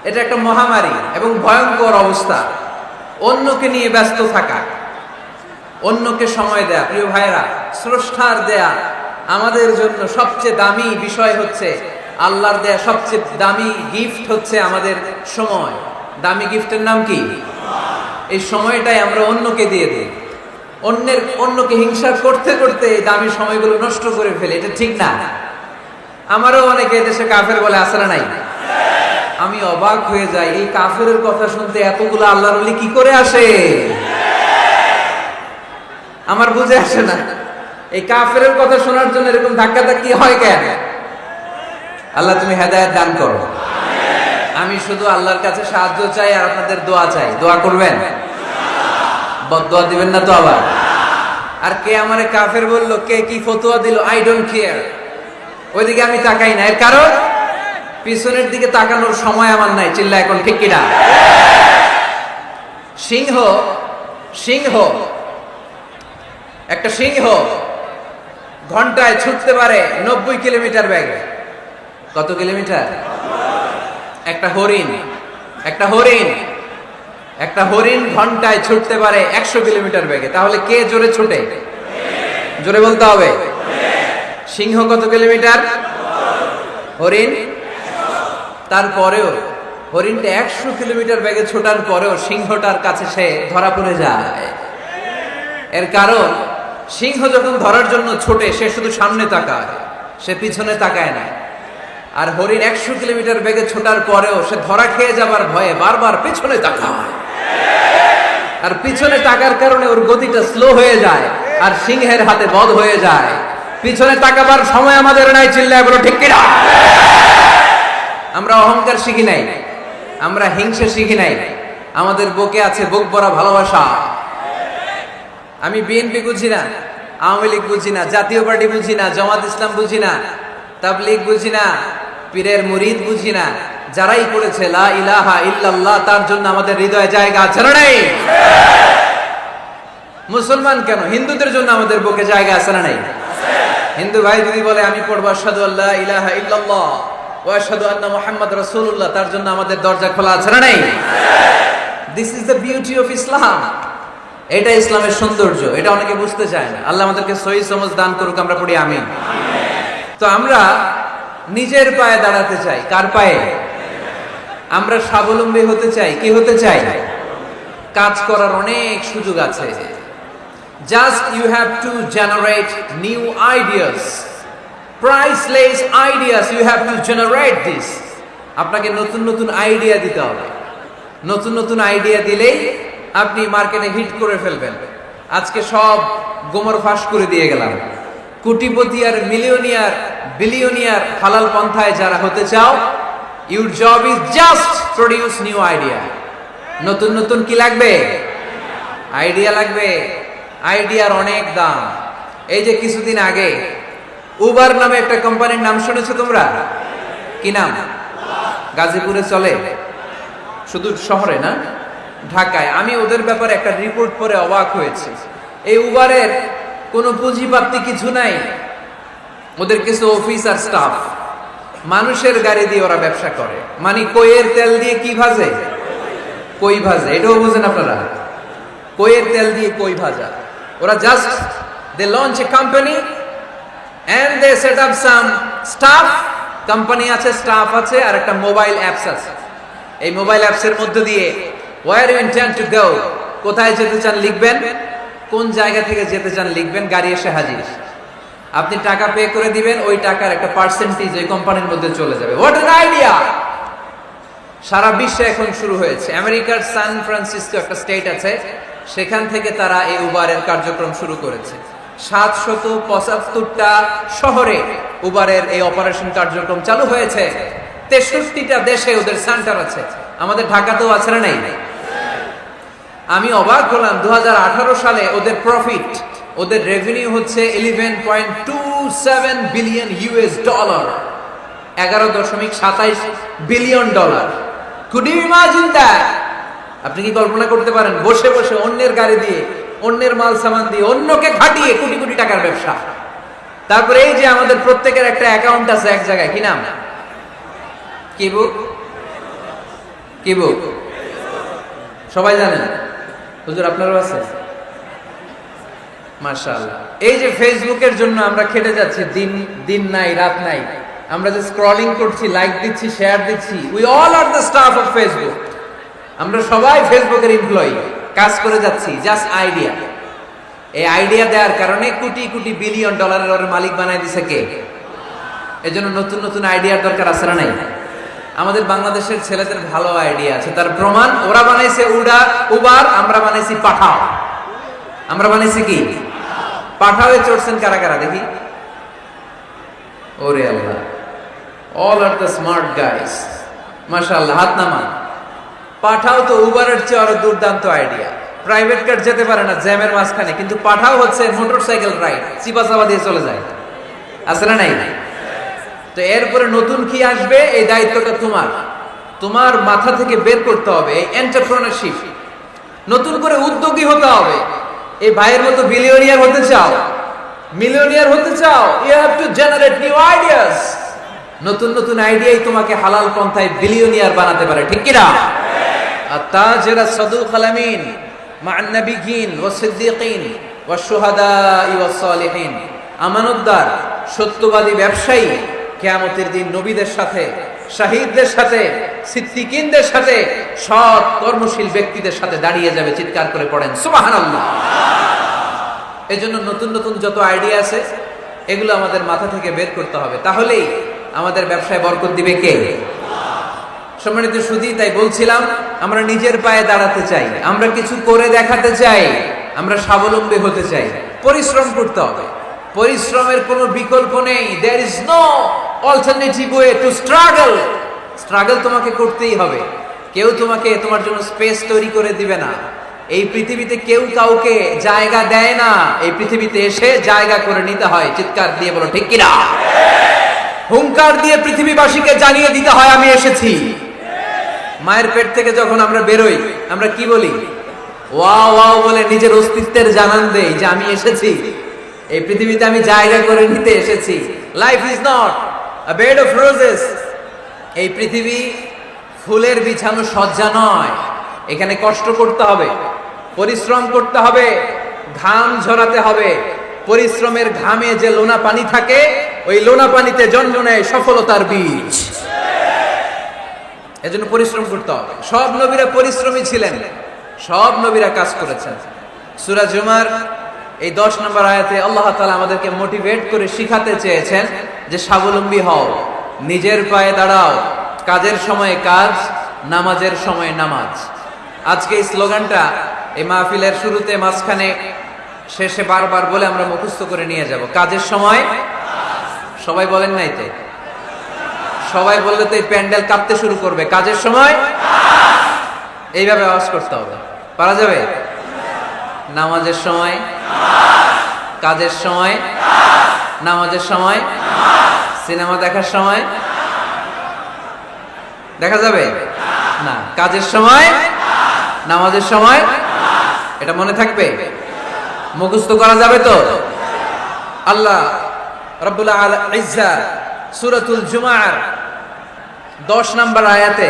এটা একটা মহামারী এবং ভয়ঙ্কর অবস্থা। অন্যকে নিয়ে ব্যস্ত থাকা, অন্যকে সময় দেয়া। প্রিয় ভাইরা, স্রষ্টার দেয়া আমাদের জন্য সবচেয়ে দামি বিষয় হচ্ছে, আল্লাহর দেয়া সবচেয়ে দামি গিফট হচ্ছে আমাদের সময়। দামি গিফটের নাম কি? এই সময়টাই আমরা অন্যকে দিয়ে দিই। অন্যকে হিংসা করতে করতে এই দামি সময়গুলো নষ্ট করে ফেলে। এটা ঠিক না। আমারও অনেকে দেশে কাফের বলে, আছে না নাই? আমি অবাক হয়ে যাই, এই কাফেরের কথা শুনতে এতগুলো আল্লাহর ওলি কি করে আসে? আমার বুঝে আসে না, এই কাফেরের কথা শোনার জন্য এরকম ধাক্কা ধাক্কি হয় কেন? আল্লাহ তুমি হেদায়েত দান করো। আমি শুধু আল্লাহর কাছে সাহায্য চাই আর আপনাদের দোয়া চাই। দোয়া করবেন, বদদোয়া দিবেন না তো আবার। আর কে আমারে কাফের বললো, কে কি ফতোয়া দিল, আই ডোন্ট কেয়ার। ওইদিকে আমি তাকাই না। এর কারণ পিছনের দিকে তাকানোর সময় আমার নাই। চিল্লা এখন ঠিক কিনা? সিংহ একটা সিংহ ঘন্টায় ছুটতে পারে 90 কিলোমিটার বেগে। কত কিলোমিটার? একটা হরিণ ঘন্টায় ছুটতে পারে 100 কিলোমিটার বেগে। তাহলে কে জোরে ছুটে? জোরে বলতে হবে। সিংহ কত কিলোমিটার? হরিণ। তারপরেও হরিণটা 100 কিলোমিটার বেগে ছোটার পরেও সিংহটার কাছে সে ধরা পড়ে যায়। এর কারণ সিংহ যখন ধরার জন্য ছোটে, সে শুধু সামনে তাকায়, সে পিছনে তাকায় না। আর হরিণ 100 কিলোমিটার বেগে ছোটার পরেও সে ধরা খেয়ে যাবার ভয়ে বারবার পিছনে তাকায়। আর পিছনে তাকার কারণে ওর গতিটা স্লো হয়ে যায় আর সিংহের হাতে বধ হয়ে যায়। পিছনে তাকাবার সময় আমাদের নাই। চিল্লায় বলো ঠিক কিনা? আমরা অহংকার শিখি নাই, আমরা হিংসা শিখি নাই। আমাদের বুকে আছে বুক ভরা ভালোবাসা। আমি বিএনপি বুঝি না, আওয়ামী লীগ বুঝি না, জাতীয় পার্টি বুঝি না, জামাত ইসলাম বুঝি না, তাবলীগ বুঝি না, পীরের মুরিদ বুঝি না। যারাই করেছে লা ইলাহা ইল্লাল্লাহ, তার জন্য আমাদের হৃদয়ে জায়গা আছে না নাই? মুসলমান কেন, হিন্দুদের জন্য আমাদের বুকে জায়গা আছে না নাই? হিন্দু ভাই যদি বলে আমি পড়বো আশহাদু আল্লা ইলাহা ইল্লাল্লাহ ওয়া আশহাদু আন্না মুহাম্মাদ রাসূলুল্লাহ, তার জন্য আমাদের দরজা খোলা আছে না নাই? This is the beauty of Islam. এটা ইসলামের সৌন্দর্য। এটা অনেকে বুঝতে চায় না। আল্লাহ আমাদেরকে সহি সমঝ দান করুক। আমরা পড়ি আমিন। তো আমরা নিজের পায়ে দাঁড়াতে চাই। কার পায়ে? আমরা স্বাবলম্বী হতে চাই। কি হতে চাই? কাজ করার অনেক সুযোগ আছে। Just you have to generate new ideas, priceless ideas. You have to generate this. আপনাকে নতুন নতুন আইডিয়া দিতে হবে। নতুন নতুন আইডিয়া দিলেই আপনি মার্কেটে হিট করে ফেলবেন। আজকে সব গোমর ফাঁস করে দিয়ে গেলাম। কোটিপতি আর মিলিয়নিয়ার, বিলিয়নিয়ার হালাল পন্থায় যারা হতে চাও, your job is just produce new idea. নতুন নতুন কি লাগবে? আইডিয়া লাগবে। আইডিয়ার অনেক দাম। এই যে কিছুদিন আগে উবার নামে একটা কোম্পানির নাম শুনেছো তোমরা? কি নাম? গাজীপুরে চলে, শুধু শহরে না, ঢাকায়। আমি ওদের ব্যাপারে একটা রিপোর্ট পড়ে অবাক হয়েছে। এই উবারের কোনো পুঁজিপাতি কিছু নাই। ওদের কিছু অফিস আর স্টাফ, মানুষের গাড়ি দিয়ে ওরা ব্যবসা করে। মানে কইয়ের তেল দিয়ে কি ভাজে? কই ভাজে। এটাও বুঝেন আপনারা? কইয়ের তেল দিয়ে কই ভাজা। ওরা just they launch a company and they set up some staff. Company আছে, স্টাফ আছে, আর একটা মোবাইল অ্যাপস আছে। এই মোবাইল অ্যাপসের মধ্যে দিয়ে where you intend to go, কোথায় যেতে চান লিখবেন, কোন জায়গা থেকে যেতে চান লিখবেন, গাড়ি এসে হাজির। আপনি টাকা পে করে দিবেন, ওই টাকার একটা পার্সেন্টেজ ওই কোম্পানির মধ্যে চলে যাবে। What an idea! সারা বিশ্বে এখন শুরু হয়েছে। আমেরিকার সান ফ্রান্সিসকো একটা স্টেট আছে, সেখান থেকে তারা এই উবারের কার্যক্রম শুরু করেছে। 775টা শহরে উবারের এই অপারেশন কার্যক্রম চালু হয়েছে। 63টা দেশে ওদের সেন্টার আছে। আমাদের ঢাকাতেও আছে না নাই? আমি অবাক হলাম, 2018 সালে ওদের প্রফিট, ওদের রেভিনিউ হচ্ছে 11.27 billion US dollar, 11.27 billion dollar. Could you imagine that? আপনি কি কল্পনা করতে পারেন? বসে বসে অন্যের গাড়ি দিয়ে, অন্যের মাল সামান দিয়ে, অন্যকে খাটিয়ে কোটি কোটি টাকার ব্যবসা। তারপরে এই যে আমাদের প্রত্যেকের একটা অ্যাকাউন্ট আছে এক জায়গায়, কি নাম? কি বুক? কি বুক? সবাই জানেন? হুজুর আপনারও আছে? মাশাআল্লাহ। এই যে ফেসবুকের জন্য আমরা খেটে যাচ্ছি, দিন নাই রাত নাই, আমরা যে স্ক্রলিং করছি, লাইক দিচ্ছি, শেয়ার দিচ্ছি, we all are the staff of Facebook. আমরা সবাই ফেসবুকের এমপ্লয়ি, কাজ করে যাচ্ছি। Just idea. এই আইডিয়া দেওয়ার কারণে কোটি কোটি বিলিয়ন ডলারের ওর মালিক বানায় দিছে কে? এজন্য নতুন নতুন আইডিয়ার দরকার আছে না নাই? আমাদের বাংলাদেশের ছেলেদের ভালো আইডিয়া আছে, তার প্রমাণ ওরা বানাইছে উবার, আমরা বানাইছি পাঠাও। আমরা বানাইছি কি? পাঠাওয়ে চড়ছেন কারা কারা দেখি? ওরে আল্লাহ, all are the smart guys, মাশাআল্লাহ, হাত নামান। পাঠাও তো উবারের চেয়ে আরো দুর্দান্ত আইডিয়া। প্রাইভেট কার যেতে পারে না জ্যামের মাঝখানে, কিন্তু পাঠাও হচ্ছে মোটরসাইকেল রাইড, চিপা চাপা দিয়ে চলে যায়। আছে না নাই? তো এরপরে নতুন কি আসবে, এই দায়িত্বটা তোমার মাথা থেকে বের করতে হবে। এই এন্টারপ্রেনারশিপ, নতুন করে উদ্যোগী হতে হবে। এই ভাইয়ের মতো বিলিয়নিয়ার হতে চাও, মিলিয়নিয়ার হতে চাও, you have to generate new ideas. নতুন নতুন আইডিয়াই তোমাকে হালাল পন্থায় বিলিয়নিয়ার বানাতে পারে, ঠিক কি না? আত-তাজির আস-সাদুক আল-আমিন মা'আন নাবিয়্যিন ওয়াস-সিদ্দীকিন ওয়াশ-শুহাদা'i ওয়াস-সালিহিন। আমানতদার, সত্যবাদী ব্যবসায়ী কিয়ামতের দিন নবীদের সাথে, শহীদদের সাথে, সিদ্দীকিনদের সাথে, সৎ কর্মশীল ব্যক্তিদের সাথে দাঁড়িয়ে যাবে। চিৎকার করে পড়েন সুবহানাল্লাহ। এজন্য নতুন নতুন যত আইডিয়া আছে এগুলো আমাদের মাথা থেকে বের করতে হবে, তাহলেই আমাদের ব্যবসায় বরকত দিবে কে? সম্মানিত সুধী, তাই বলছিলাম আমরা নিজের পায়ে দাঁড়াতে চাই, আমরা কিছু করে দেখাতে চাই, আমরা স্বাবলম্বী হতে চাই। পরিশ্রম করতে হবে, পরিশ্রমের কোনো বিকল্প নেই। There is no alternative way to struggle. Struggle তোমাকে করতেই হবে। কেউ তোমার জন্য স্পেস তৈরি করে দিবে না। এই পৃথিবীতে কেউ কাউকে জায়গা দেয় না, এই পৃথিবীতে এসে জায়গা করে নিতে হয়। চিৎকার দিয়ে বলো ঠিক কিনা? হুঙ্কার দিয়ে পৃথিবীবাসীকে জানিয়ে দিতে হয় আমি এসেছি। মায়ের পেট থেকে যখন আমরা বেরোই, আমরা কি বলি? ওয়াও ওয়াও বলে নিজের অস্তিত্বের জানান দেই যে আমি এসেছি, এই পৃথিবীতে আমি জায়গা করে নিতে এসেছি। Life is not a bed of roses. এই পৃথিবী ফুলের বিছানো সজ্জা নয়। এখানে কষ্ট করতে হবে, পরিশ্রম করতে হবে, ঘাম ঝরাতে হবে। পরিশ্রমের ঘামে যে লোনা পানি থাকে, ওই লোনা পানিতে জন্ম নেয় সফলতার বীজ। এজন্য পরিশ্রম করতে হবে। সব নবীরা পরিশ্রমী ছিলেন, সব নবীরা কাজ করেছেন। সূরা জুমার এই 10 নম্বর আয়াতে আল্লাহ তাআলা আমাদেরকে মোটিভেট করে শিখাতে চেয়েছেন যে স্বাবলম্বী হও, নিজের পায়ে দাঁড়াও, কাজের সময়ে কাজ, নামাজের সময়ে নামাজ। আজকে এই স্লোগানটা এই মাহফিলের শুরুতে, মাঝখানে, শেষে বারবার বলে আমরা মুখস্থ করে নিয়ে যাব। কাজের সময় সবাই বলেন নাই তো? সবাই বললে তো এই প্যান্ডেল কাঁপতে শুরু করবে। কাজের সময় এইভাবে আওয়াজ করতে হবে, পারা যাবে? নামাজের সময়, কাজের সময়, নামাজের সময়, সিনেমা দেখার সময় দেখা যাবে না? কাজের সময়, নামাজের সময়, এটা মনে থাকবে? মুখস্থ করা যাবে তো? আল্লাহ রাব্বুল ইজ্জা সূরাতুল জুমার 10 নম্বর আয়াতে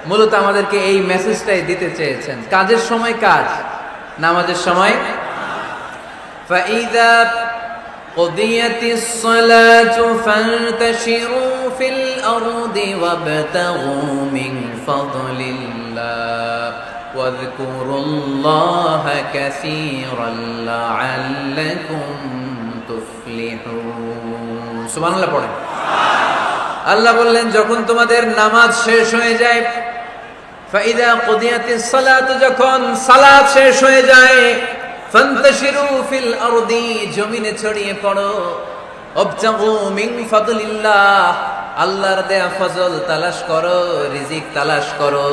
মূলত আমাদেরকে এই মেসেজটাই দিতে চেয়েছেন। কাজের সময় কাজ, নামাজের সময়। ফাইযা কুদিয়াতিস সালাতু ফান্তাশিরু ফিল আরদি ওয়াবতাগু মিন ফাদলিল্লাহ ওয়াযকুরুল্লাহা কাসীরান লাআল্লাকুম তুফলিহুন। সুবহানাল্লাহ পড়েন। আল্লাহ বললেন যখন তোমাদের নামাজ শেষ হয়ে যায়, ফাইদা কুদিয়াতিস সালাতু, যখন সালাত শেষ হয়ে যায়, ফান্তাশিরু ফিল আরদি, জমিনে ছড়িয়ে পড়ো, ওয়াবতাগু মিন ফাদলিল্লাহ, আল্লাহর দেয়া ফজল তালাশ করো, রিজিক তালাশ করো,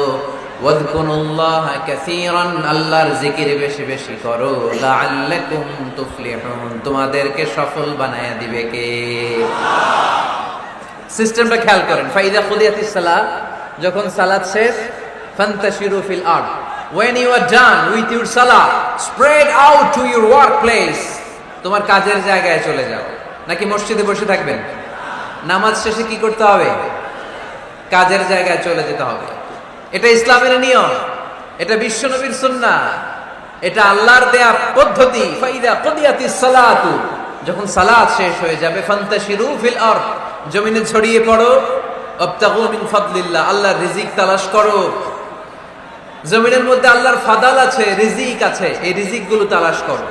ওয়াযকুরুল্লাহা কাসীরান, আল্লাহর জিকির বেশি বেশি করো, লাআল্লাকুম তুফলিহুন, তোমাদেরকে সফল বানায়া দিবে কে? সিস্টেমটা খেয়াল করেন। ফাইদা কুদিয়াতিস সালাত, যখন সালাত শেষ, ফান্তাশিরু ফিল আরদ, when you are done with your salah, spread out to your workplace, তোমার কাজের জায়গায় চলে যাও। নাকি মসজিদে বসে থাকবেন? নামাজ শেষে কি করতে হবে? কাজের জায়গায় চলে যেতে হবে। এটা ইসলামের নিয়ম, এটা বিশ্বনবীর সুন্নাহ, এটা আল্লাহর দেয়া পদ্ধতি। ফাইদা কুদিয়াতিস সালাতু, যখন সালাত শেষ হয়ে যাবে, ফান্তাশিরু ফিল আরদ, জমিনে ছড়িয়ে পড়ো, আবতাগু মিন ফাদলিল্লাহ, আল্লাহর রিজিক তালাশ করো। জমিনের মধ্যে আল্লাহর ফাদাল আছে, রিজিক আছে, এই রিজিকগুলো তালাশ করো।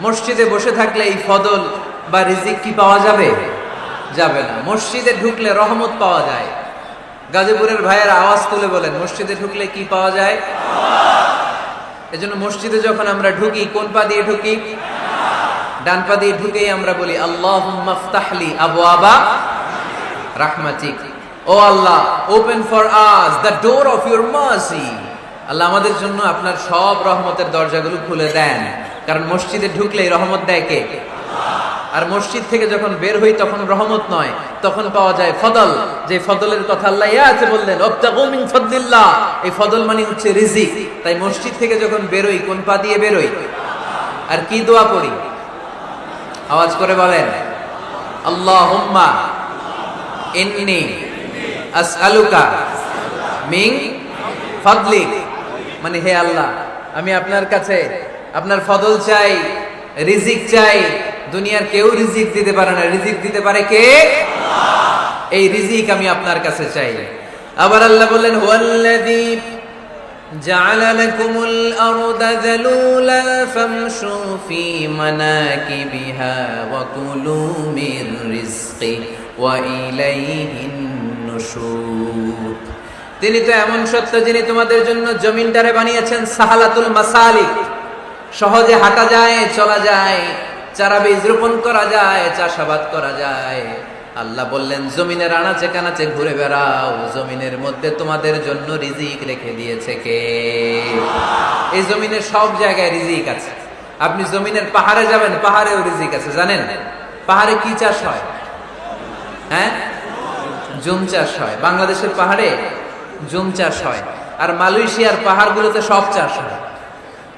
মসজিদে বসে থাকলে এই ফদল বা রিজিক কি পাওয়া যাবে? যাবে না। মসজিদে ঢুকলে রহমত পাওয়া যায়। গাজীপুরের ভাইয়ের আওয়াজ তুলে বলেন, মসজিদে ঢুকলে কি পাওয়া যায়? এজন্য মসজিদে যখন আমরা ঢুকি, কোন পা দিয়ে ঢুকি? ডান পা দিয়ে ঢুকেই আমরা বলি আল্লাহুম্মা ফতাহলি আবওয়াবা রাহমাতিক, O Allah, open for us the door of your mercy. আল্লাহ আমাদের জন্য আপনার সব রহমতের দরজাগুলো খুলে দেন। কারণ মসজিদে ঢুকলেই রহমত দেয় কে? আর মসজিদ থেকে যখন বের হই তখন রহমত নয়, তখন পাওয়া যায় ফদল। যে ফদলের কথা আল্লাহ ইয়াতে বললেন, আবতাগু মিন ফাদলিল্লাহ, এই ফদল মানে হচ্ছে রিজিক। তাই মসজিদ থেকে যখন বেরোই, কোন পা দিয়ে বেরোই? আর কি দোয়া করি? আওয়াজ করে বলেন, আল্লাহুম্মা ইন্নী আসআলুকা মিন ফাদলিক, মানে হে আল্লাহ, আমি আপনার কাছে আপনার ফদল চাই, রিজিক চাই। দুনিয়ার কেউ রিজিক দিতে পারে না, রিজিক দিতে পারে কে? আল্লাহ। এই রিজিক আমি আপনার কাছে চাই। আবার আল্লাহ বললেন, হুয়াল্লাযী জাআলা লাকুমুল আরদা যালুলা ফামশু ফি মানাকিবিহা ওয়া কুলু মির রিজকি ওয়া ইলাইহিন নুশুর। তিনি তো এমন সত্য যিনি তোমাদের জন্য জমিনটারে বানিয়েছেন সাহালাতুল মাসালিক, সহজে হাঁটা যায়, চলা যায়, চারা বীজ রোপণ করা যায়, চাষাবাদ করা যায়। আল্লাহ বললেন, জমিনের আনাচে কানাচে ঘুরে বেড়াও, জমিনের মধ্যে তোমাদের জন্য রিজিক রেখে দিয়েছে কে? এই জমিনের সব জায়গায় রিজিক আছে। আপনি জমিনের পাহাড়ে যাবেন, পাহাড়েও রিজিক আছে। জানেন পাহাড়ে কি চাষ হয়? হ্যাঁ, জুম চাষ হয়। বাংলাদেশের পাহাড়ে জুম চাষ হয়, আর মালয়েশিয়ার পাহাড়গুলোতে সব চাষ হয়।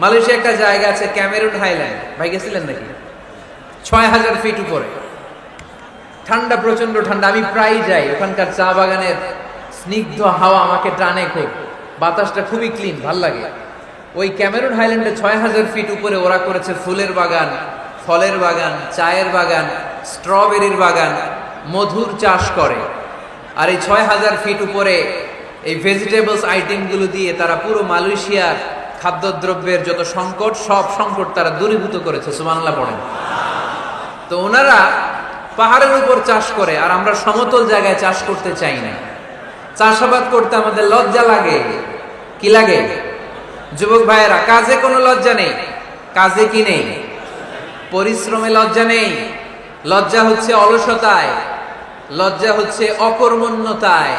মালয়েশিয়া একটা জায়গা আছে ক্যামেরুন হাইল্যান্ড, ভাই গেছিলেন নাকি? ৬,০০০ ফিট উপরে, ঠান্ডা, প্রচন্ড ঠান্ডা। আমি প্রায় যাই, ওখানকার চা বাগানের স্নিগ্ধ হাওয়া আমাকে টানে খুব, বাতাসটা খুবই ক্লিন, ভাল লাগে। ওই ক্যামেরুন হাইল্যান্ডে ৬,০০০ ফিট উপরে ওরা করেছে ফুলের বাগান, ফলের বাগান, চায়ের বাগান, স্ট্রবেরির বাগান, মধুর চাষ করে। আর এই ৬,০০০ ফিট উপরে এই ভেজিটেবলস আইটেমগুলো দিয়ে তারা পুরো মালয়েশিয়ার খাদ্যদ্রব্যের যত সংকট, সব সংকট তারা দূরীভূত করেছে। সুবহানাল্লাহ পড়েন। তো ওনারা পাহাড়ের উপর চাষ করে, আর আমরা সমতল জায়গায় চাষ করতে চাই না। চাষাবাদ করতে আমাদের লজ্জা লাগে। কি লাগে? যুবক ভাইয়েরা, কাজে কোনো লজ্জা নেই। কাজে কি নেই? পরিশ্রমে লজ্জা নেই। লজ্জা হচ্ছে অলসতায়, লজ্জা হচ্ছে অকর্মণ্যতায়।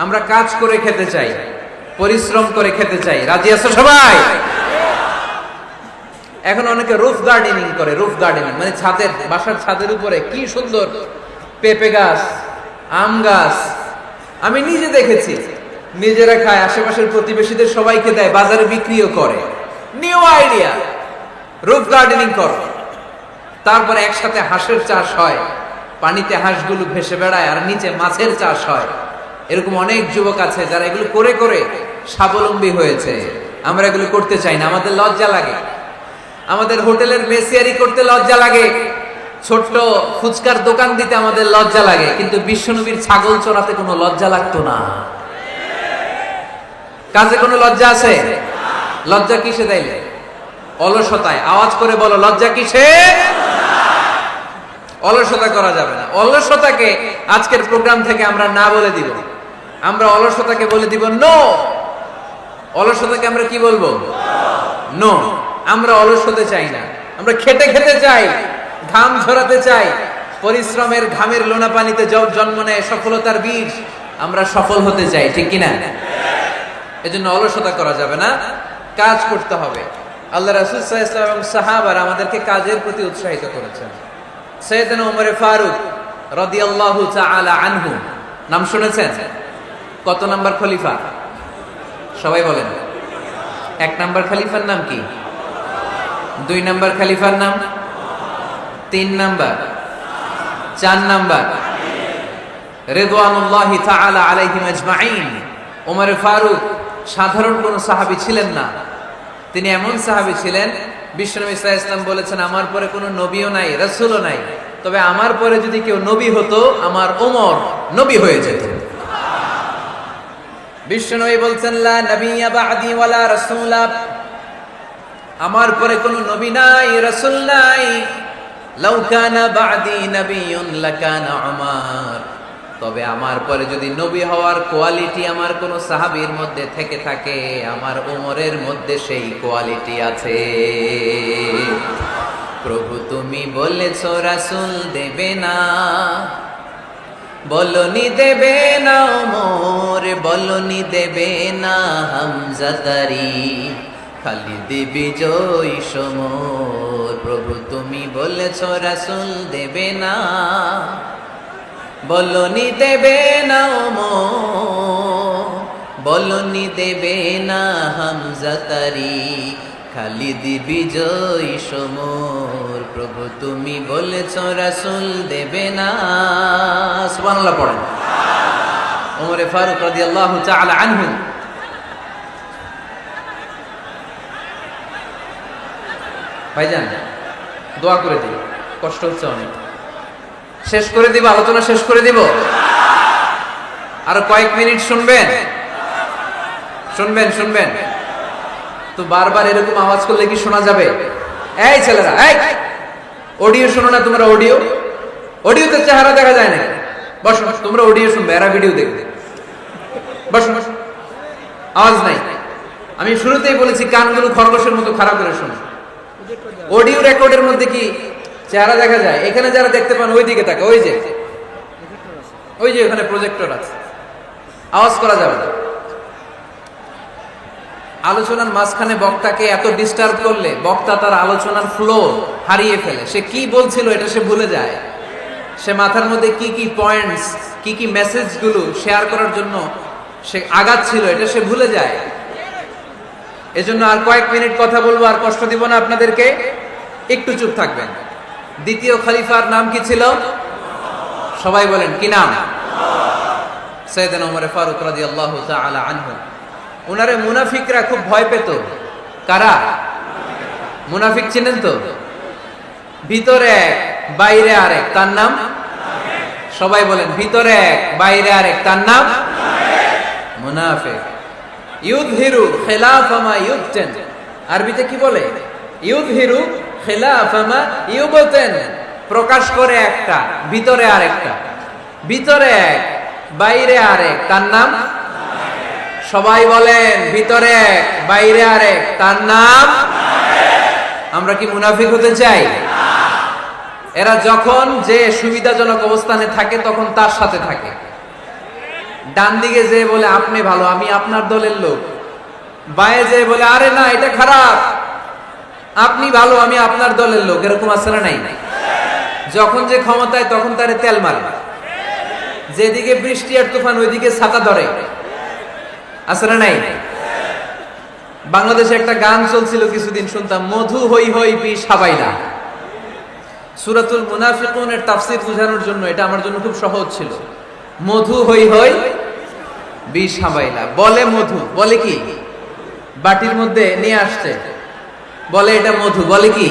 আমরা কাজ করে খেতে চাই, পরিশ্রম করে খেতে চাই। রাজি আছো সবাই? এখন অনেকে রুফ গার্ডেনিং করে। রুফ গার্ডেনিং মানে ছাদের, বাসার ছাদের উপরে কি সুন্দর পেঁপে গাছ, আম গাছ। আমি নিজে দেখেছি, নিজেরা খায়, আশেপাশের প্রতিবেশীদের সবাইকে দেয়, বাজারে বিক্রিও করে। নিউ আইডিয়া, রুফ গার্ডেনিং করো। তারপরে একসাথে হাঁসের চাষ হয়, পানিতে হাঁসগুলো ভেসে বেড়ায়, আর নিচে মাছের চাষ হয়। এরকম অনেক যুবক আছে যারা এগুলো করে করে স্বাবলম্বী হয়েছে। আমরা এগুলো করতে চাই না, আমাদের লজ্জা লাগে। আমাদের হোটেলের মেসিয়ারি করতে লজ্জা লাগে, ছোট্ট ফুচকার দোকান দিতে আমাদের লজ্জা লাগে। কিন্তু বিশ্বনবীর ছাগল চড়াতে কোনো লজ্জা লাগতো না। কাজে কোনো লজ্জা আছে? লজ্জা কিসে দেয়? অলসতায়। আওয়াজ করে বলো, লজ্জা কিসে? অলসতা করা যাবে না। অলসতাকে আজকের প্রোগ্রাম থেকে আমরা না বলে দিব। আমরা অলসতাকে বলে দিব নো। অলসতাকে আমরা কি বলবো? নো। আমরা অলস হতে চাই না, আমরা খেটে খেতে চাই, ঘাম ঝরাতে চাই। পরিশ্রমের ঘামের লোনা পানিতে জন্ম নেয় সফলতার বীজ। আমরা সফল হতে চাই, ঠিক কিনা? এজন্য অলসতা করা যাবে না, কাজ করতে হবে। আল্লাহ রাসূল সাল্লাল্লাহু আলাইহি ওয়াসাল্লাম এবং সাহাবারা আমাদেরকে কাজের প্রতি উৎসাহিত করেছেন। সাইয়েদনা ওমর ফারুক রাদিয়াল্লাহু তাআলা আনহু, নাম শুনেছেন? কত নাম্বার খলিফা? সবাই বলেন। 1 নাম্বার খলিফার নাম কি? 2 নাম্বার খলিফার নাম? 3 নাম্বার? 4 নাম্বার? রিদওয়ানুল্লাহি তাআলা আলাইহিম আজমাইন। ওমর ফারুক সাধারণ কোনো সাহাবী ছিলেন না। তিনি এমন সাহাবী ছিলেন, বিশ্বনবী সাল্লাল্লাহু আলাইহি ওয়াসাল্লাম বলেছেন, আমার পরে কোনো নবীও নাই, রাসূলও নাই, তবে আমার পরে যদি কেউ নবী হতো, আমার ওমর নবী হয়ে যেত। বিশ্বনবী বলছেন, লা নাবিয়্যা বা'দি ওয়ালা রাসূলা, আমার পরে কোনো নবী নাই, রাসূল নাই। লাউ কানা বা'দি নাবিয়্যুন লাকানা উমর, তবে আমার পরে যদি নবী হওয়ার কোয়ালিটি আমার কোন সাহাবীর মধ্যে থেকে থাকে, আমার ওমরের মধ্যে সেই কোয়ালিটি আছে। প্রভু তুমি বলেছো রাসূল দেবে না, বলনি দেবে না ওমর, বলনি দেবে না হামজা তারি, খালিদ বিজয়ী সমর। প্রভু তুমি বলেছো রাসূল দেবে না, বলনি দেবে না ওমর, বলনি দেবে না হামজা তারি, খালিদ বিজয়ী সমর। প্রভু তুমি বলেছো রাসূল দেবে না। সুবহানাল্লাহ পড়েন। ওমর ফারুক রাদিয়াল্লাহু তাআলা আনহু ভাইজান দোয়া করে দিই, কষ্ট হচ্ছে অনেক। শেষ করে দিব, আলোচনা শেষ করে দিব। আরো কয়েক মিনিট শুনবেন, শুনবেন শুনবেন তো বারবার এরকম আওয়াজ করলে কি শোনা যাবে? এই ছেলেরা, এই অডিও শোনো না তোমরা? অডিও, অডিওতে চেহারা দেখা যায় না। বসো, তোমরা অডিও শুনবে, এরা ভিডিও দেখবে। বসো, আওয়াজ নাই। আমি শুরুতেই বলেছি কানগুলো খরগোশের মতো খারাপ করে শোনো। অডিও রেকর্ডের মধ্যে কি চেহারা দেখা যায়? এখানে যারা দেখতে পান ওই দিকে তাকা, ওই যে ওখানে প্রজেক্টর আছে, আওয়াজ করা যাবে না। আলোচনার মাঝখানে বক্তাকে এত ডিস্টার্ব করলে বক্তা তার আলোচনার ফ্লো হারিয়ে ফেলে। সে কি বলছিল এটা সে ভুলে যায়। সে মাথার মধ্যে কি কি পয়েন্টস, কি কি মেসেজ গুলো শেয়ার করার জন্য সে আগাচ্ছিল এটা সে ভুলে যায়। এজন্য আর কয়েক মিনিট কথা বলবো, আর কষ্ট দিব না আপনাদেরকে, একটু চুপ থাকবেন। দ্বিতীয় খলিফার নাম কি ছিল? সবাই বলেন কি নাম? সাইয়েদনা ওমর ফারুক রাদিয়াল্লাহু তাআলা আনহু। উনারে মুনাফিকরা খুব ভয় পেত। কারা? মুনাফিক চিনেন তো? ভিতরে এক বাইরে আরেক, তার নাম? সবাই বলেন ভিতরে এক বাইরে আরেক, তার নাম মুনাফিক। ইউযহিরু খিলাফা মা ইউবতিন, আরবিতে কি বলে? ইউযহিরু খিলাফা মা ইউবতিন, প্রকাশ করে একটা, ভিতরে আরেকটা। ভিতরে এক বাইরে আরেক, তার নাম? সবাই বলেন ভিতরে এক বাইরে আরেক, তার নাম? আমরা কি মুনাফিক হতে চাই? এরা যখন যে সুবিধাজনক অবস্থানে থাকে তখন তার সাথে থাকে। ডান দিকে যে বলে আপনি ভালো, আমি আপনার দলের লোক। বায়ে যে বলে আরে না এটা খারাপ, আপনি ভালো, আমি আপনার দলের লোক। এরকম আছে না নাই? যখন যে ক্ষমতায় তখন তারে তেল মারে। যেদিকে বৃষ্টি আর তুফান ওইদিকে ছাতা ধরে। আছে না নাই? বাংলাদেশে একটা গান চলছিল কিছুদিন, শুনতাম, মধু হই হই বিষ হাবাইলা। সূরাতুল মুনাফিকুনের তাফসীর বোঝানোর জন্য এটা আমার জন্য খুব সহজ ছিল। মধু হই হই বিষ হাবাইলা। বলে মধু, বলে কি? বাটির মধ্যে নিয়ে আসছে, বলে এটা মধু, বলে কি?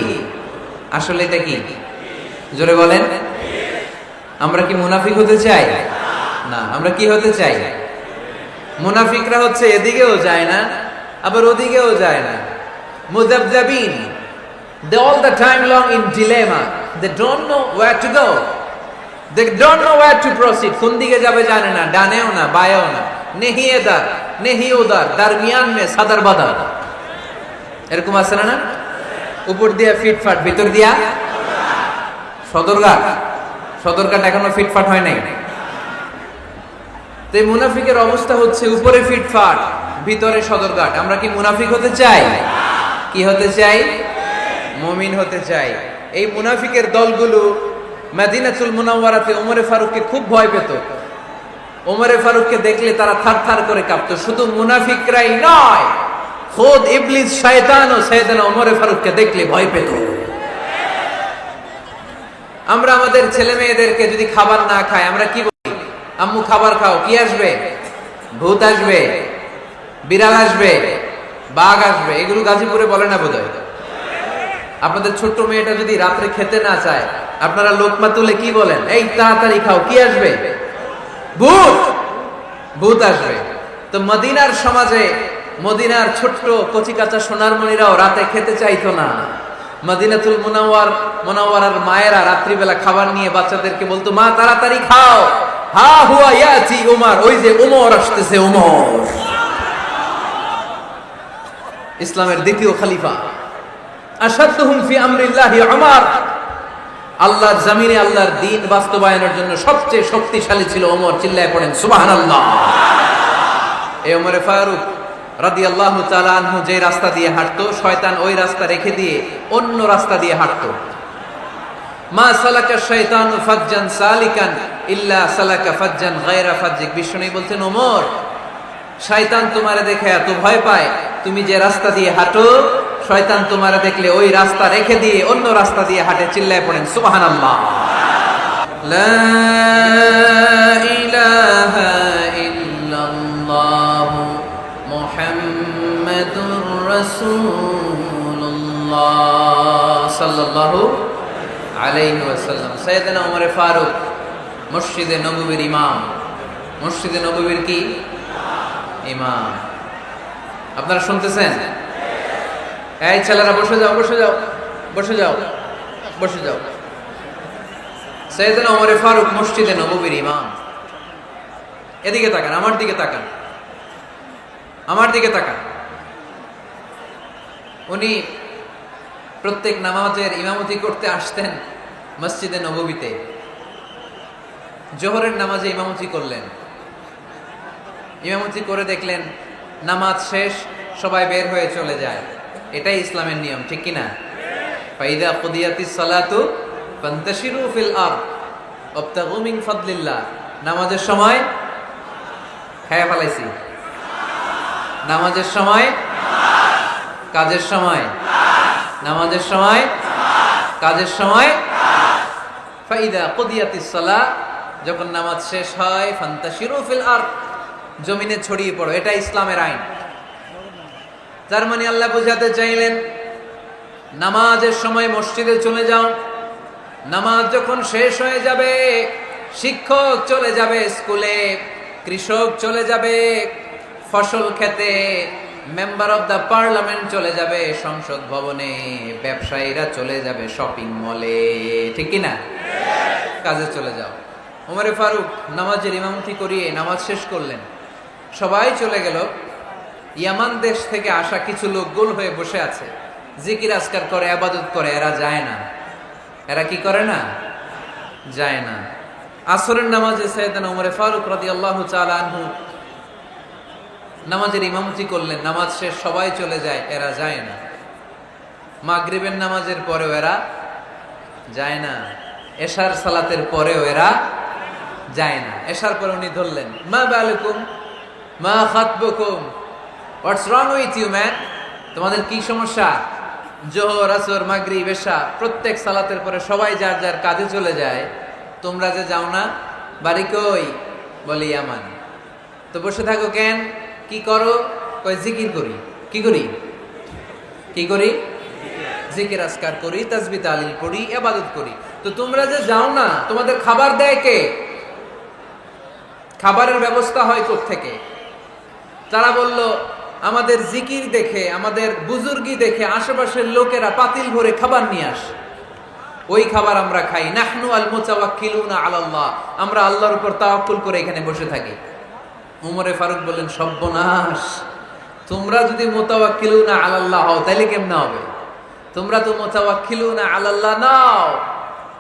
আসলে এটা কি? জোরে বলেন। আমরা কি মুনাফিক হতে চাই? না। আমরা কি হতে চাই? মুনাফিকরা হচ্ছে এদিকেও যায় না আবার ওদিকেও যায় না, মুযাবযাবিন। They all the time long in dilemma. They don't know where to go. They don't know where to proceed. কোন দিকে যাবে জানে না, ডানেও না বায়েও না, নেহি এদার নেহি উদার, দরমিয়ান মে সাদার বাদার। এরকম আছে না? উপর দিয়া ফিটফাট, ভিতর দিয়া সদরঘাট। সদরঘাট এখনো ফিটফাট হয় নাই। তো এই মুনাফিকের অবস্থা হচ্ছে উপরে ফিটফাট, ভিতরে সদরঘাট। আমরা কি মুনাফিক হতে চাই? কি হতে চাই? মুমিন হতে চাই। এই মুনাফিকের দলগুলো মদিনাতুল মুনাওয়ারাতে ওমরে ফারুককে খুব ভয় পেত। ওমরে ফারুককে দেখলে তারা থারথার করে কাঁপতো। শুধু মুনাফিকরাই নয়, খোদ ইবলিস শয়তানও সাইয়েদনা ওমরে ফারুককে দেখলে ভয় পেত। আমরা আমাদের ছেলে মেয়েদেরকে যদি খাবার না খায় আমরা কি বলি? আম্মু খাবার খাও, কি আসবে? ভূত আসবে। বিড়াল আসবে, বাঘ আসবে, এগুলো গাজীপুরে বলে না বোধহয়। আপনাদের ছোট্ট মেয়েটা যদি রাত্রে খেতে না চায়, আপনারা লোকমা তুলে কি বলেন? এই তাড়াতাড়ি খাও, কি আসবে? ভূত, ভূত আসবে। তো মদিনার সমাজে মদিনার ছোট্ট কচিকাচা সোনারমণিরাও রাতে খেতে চাইতো না। মদিনাতুল মুনাওয়ারার মায়েরা রাত্রিবেলা খাবার নিয়ে বাচ্চাদেরকে বলতো, মা তাড়াতাড়ি খাও, হা হুয়া ইয়াতি উমর, ওই যে উমর আসতেছে, উমর ইসলামের দ্বিতীয় খলিফা। আশাদুহুম ফি আমরিল্লাহি উমর, আল্লাহর জমিনে আল্লাহর দ্বীন বাস্তবায়নের জন্য সবচেয়ে শক্তিশালী ছিল ওমর। চিল্লায় পড়েন সুবহানাল্লাহ। এই ওমরে ফারুক রাদিয়াল্লাহু তাআলা আনহু যে রাস্তা দিয়ে হাঁটতো, শয়তান ওই রাস্তা রেখে দিয়ে অন্য রাস্তা দিয়ে হাঁটতো। মা সালাকা শাইতানু ফাজ্জান সালিকান ইল্লা সালাকা ফাজ্জান গায়রা ফাজ্জিক। বিষ্ণু বলছেন, ওমর, শয়তান তোমারে দেখে এত ভয় পায়, তুমি যে রাস্তা দিয়ে হাঁটো, শয়তান তোমারে দেখলে ওই রাস্তা রেখে দিয়ে অন্য রাস্তা দিয়ে হাঁটে। চিল্লায় পড়েন সুবহানাল্লাহ। লা ইলাহা ইল্লাল্লাহ মুহাম্মাদুর রাসূলুল্লাহ সাল্লাল্লাহু আলাইহি ওয়াসাল্লাম। সাইয়েদনা ওমর ফারুক মসজিদে নববীর ইমাম। মসজিদে নববীর কি ইমাম? আপনারা শুনতেছেন? এই ছেলেরা বসে যাও, বসে যাও, বসে যাও, বসে যাও। সাইয়েদনা ওমর ফারুক মসজিদে নববীর ইমাম। এদিকে তাকান, আমার দিকে তাকান, আমার দিকে তাকান। উনি প্রত্যেক নামাজের ইমামতি করতে আসতেন মসজিদে নববীতে। জোহরের নামাজে ইমামতি করলেন। ইমামতি করে দেখলেন নামাজ শেষ, সবাই বের হয়ে চলে যায়। এটাই ইসলামের নিয়ম, ঠিক কিনা? ফাইদা কুদিয়াতিস সালাতু ফান্তাশিরু ফিল আরদ ওয়াবতাগু মিন ফাদলিল্লাহ। নামাজের সময় খায়া ফেলাইছি, নামাজের সময় কাজের সময়, নামাজের সময় কাজের সময়। ফাইদা কুদিয়াতিস সালাহ, যখন নামাজ শেষ হয়, ফান্তাশিরু ফিল আরদ, জমিনে ছড়িয়ে পড়ো। এটা ইসলামের আইন। তার মানে আল্লাহ বুঝাতে চাইলেন, নামাজের সময় মসজিদে চলে যাও। নামাজ যখন শেষ হয়ে যাবে, শিক্ষক চলে যাবে স্কুলে, কৃষক চলে যাবে ফসল খেতে, মেম্বার অফ দ্য পার্লামেন্ট চলে যাবে সংসদ ভবনে, ব্যবসায়ীরা চলে যাবে শপিং মলে, ঠিক কিনা? কাজে চলে যাও। ওমরে ফারুক নামাজের ইমামতি করিয়ে নামাজ শেষ করলেন। সবাই চলে গেল। ইয়ামান দেশ থেকে আসা কিছু লোক গোল হয়ে বসে আছে, জিকির আজকার করে, ইবাদত করে। এরা যায় না। এরা কি করে না? যায় না। আসরের নামাজে সাইয়েদনা ওমর ফারুক রাদিয়াল্লাহু তাআলা আনহু নামাজের ইমামতি করলেন। নামাজ শেষ, সবাই চলে যায়, এরা যায় না। মাগরিবের নামাজের পরেও এরা যায় না। এশার সালাতের পরেও এরা যায় না। এশার পরে উনি ধরলেন, মা বালুকুম মা খাতবুকুম, হোয়াটস রং উইথ ইউ ম্যান? তোমাদের কি সমস্যা? জোহর, আসর, মাগরিব, এশা প্রত্যেক সালাতের পরে সবাই যার যার কাজে চলে যায়, তোমরা যে যাও না? বাড়ি কই? বলি ইয়ামান। তো বসে থাকো কেন? কি করো? কই জিকির করি। কি করি? কি করি? জিকির আজকার করি, তাসবিহ তাহলিল করি, ইবাদত করি। তো তোমরা যে যাও না, তোমাদের খাবার দেয় কে? খাবারের ব্যবস্থা হয় কোত্থেকে? তারা বলল, আমাদের জিকির দেখে, আমাদের বুজুর্গি দেখে আশেপাশের লোকেরা পাতিল ভরে খাবার নিয়ে আসে, ওই খাবার আমরা খাই। নাহনু আল মুতাওয়াক্কিলুনা আলাল্লাহ, আমরা আল্লাহর উপর তাওয়াক্কুল করে এখানে বসে থাকি। ওমরে ফারুক বললেন, সর্বনাশ, তোমরা যদি মুতাওয়াক্কিলুনা আলাল্লাহ হও তাহলে কেমনে হবে? তোমরা তো মুতাওয়াক্কিলুনা আলাল্লাহ নাও,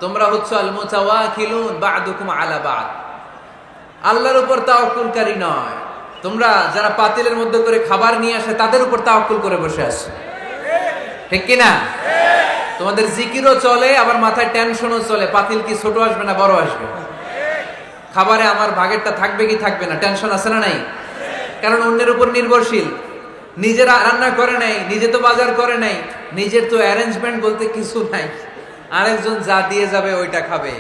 তোমরা হচ্ছে আল মুতাওয়াক্কিলুন বা'দুকুম আলা বা'দ, আল্লাহর উপর তাওয়াক্কুলকারী নয়। তোমরা যারা পাতিলের মধ্যে করে খাবার নিয়ে আসে তাদের উপর তাওয়াক্কুল করে বসে আছো, ঠিক কি না? তোমাদের জিকিরও চলে, আবার মাথায় টেনশনও চলে, পাতিল কি ছোট আসবে না বড় আসবে, খাবারে আমার ভাগেরটা থাকবে কি থাকবে না, টেনশন আছে না নাই? কারণ অন্যের উপর নির্ভরশীল, নিজের রান্না করে নাই, নিজে তো বাজার করে নাই, নিজের তো অ্যারেঞ্জমেন্ট বলতে কিছু নাই, আরেকজন যা দিয়ে যাবে ওইটা খাবে।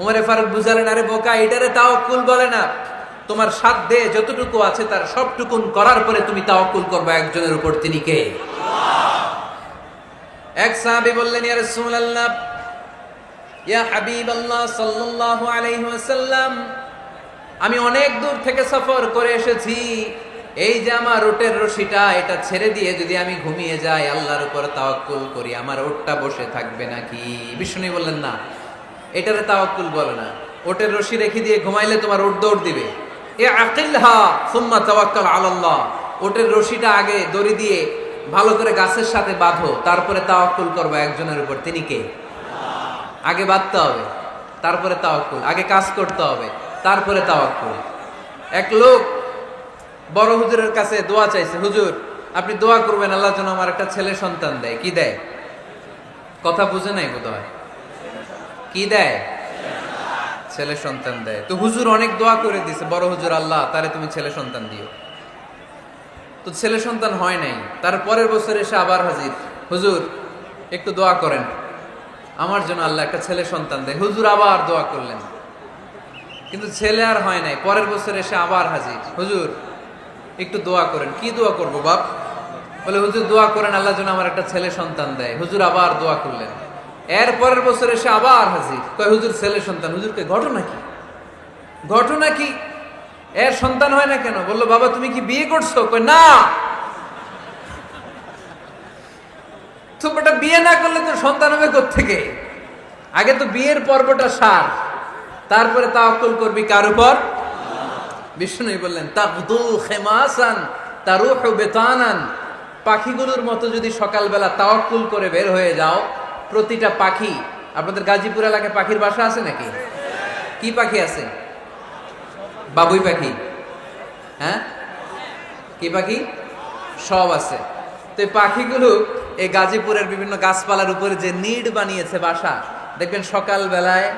ওমরে ফারুক বুঝালেন, আরে বোকা, এটারে তাওয়াক্কুল বলে না, তোমার সাধ্যে যতটুকু আছে তার সবটুকুন করার পরে তুমি তাওয়াক্কুল করবে একজনের উপর, তিনি কে? এক সাহাবী বললেন, ইয়া রাসূলুল্লাহ, ইয়া হাবিবাল্লাহ সাল্লাল্লাহু আলাইহি ওয়াসাল্লাম, আমি অনেক দূর থেকে সফর করে এসেছি, এই যে আমার উটের রশিটা এটা ছেড়ে দিয়ে যদি আমি ঘুমিয়ে যাই, আল্লাহর উপর তাওয়াক্কুল করি, আমার উটটা বসে থাকবে নাকি? বিষ্ণু বললেন, না, এটারে তাওয়াক্কুল বলে না। উটের রশি রেখে দিয়ে ঘুমাইলে তোমার উট দৌড় দিবে। এ আকিলহা সুম্মা তাওয়াক্কাল আলাল্লাহ, উটের রশিটা আগে দড়ি দিয়ে ভালো করে গাছের সাথে বাঁধো, তারপরে তাওয়াক্কুল করবে একজনের উপর, তিনি কে? আগে বাঁধতে হবে, তারপরে তাওয়াক্কুল, আগে কাজ করতে হবে, তারপরে তাওয়াক্কুল। এক লোক বড় হুজুরের কাছে দোয়া চাইছে, হুজুর আপনি দোয়া করবেন আল্লাহ যেন আমার একটা ছেলে সন্তান দেয়। কি দেয়? কথা বুঝে নাই বোধহয়। কি দেয়? ছেলে সন্তান দেয়। তো হুজুর অনেক দোয়া করে দিছে, বড় হুজুর, আল্লাহ তারে তুমি ছেলে সন্তান দিও। তো ছেলে সন্তান হয় নাই। তার পরের বছর এসে আবার হাজির, হুজুর একটু দোয়া করেন আমার জন্য আল্লাহ একটা ছেলে সন্তান দেয়। হুজুর আবার দোয়া করলেন, কিন্তু ছেলে আর হয় নাই। পরের বছর এসে আবার হাজির, হুজুর একটু দোয়া করেন। কি দোয়া করবো বাপ? বলে হুজুর দোয়া করেন আল্লাহ যেন আমার একটা ছেলে সন্তান দেয়। হুজুর আবার দোয়া করলেন। এর পরের বছর এসে আবার হাজির, কয় হুজুর ছেলে সন্তান। হুজুরকে ঘটনা কি? ঘটনা কি? এর সন্তান হয় না কেন? বললো বাবা তুমি কি বিয়ে করছো? কয় না। তুমি বিয়ে না করলে তো সন্তান হবে কোত্থেকে? আগে তো বিয়ের পর্বটা সার, তারপরে তাওয়াক্কুল করবি কার উপর? বিষ্ণু বললেন, তাগদু খেমাসান তারুহু বেতানান, পাখিগুলোর মতো যদি সকালবেলা তাওয়াক্কুল করে বের হয়ে যাও, প্রতিটা পাখি, আপনাদের গাজীপুর এলাকায় পাখির বাসা আছে নাকি? কি পাখি আছে? বাবুই পাখি? হ্যাঁ, কি পাখি? সব আছে। তো এই পাখিগুলো এই গাজীপুরের বিভিন্ন গাছপালার উপরে যে নিড বানিয়েছে বাসা, দেখবেন সকাল বেলায়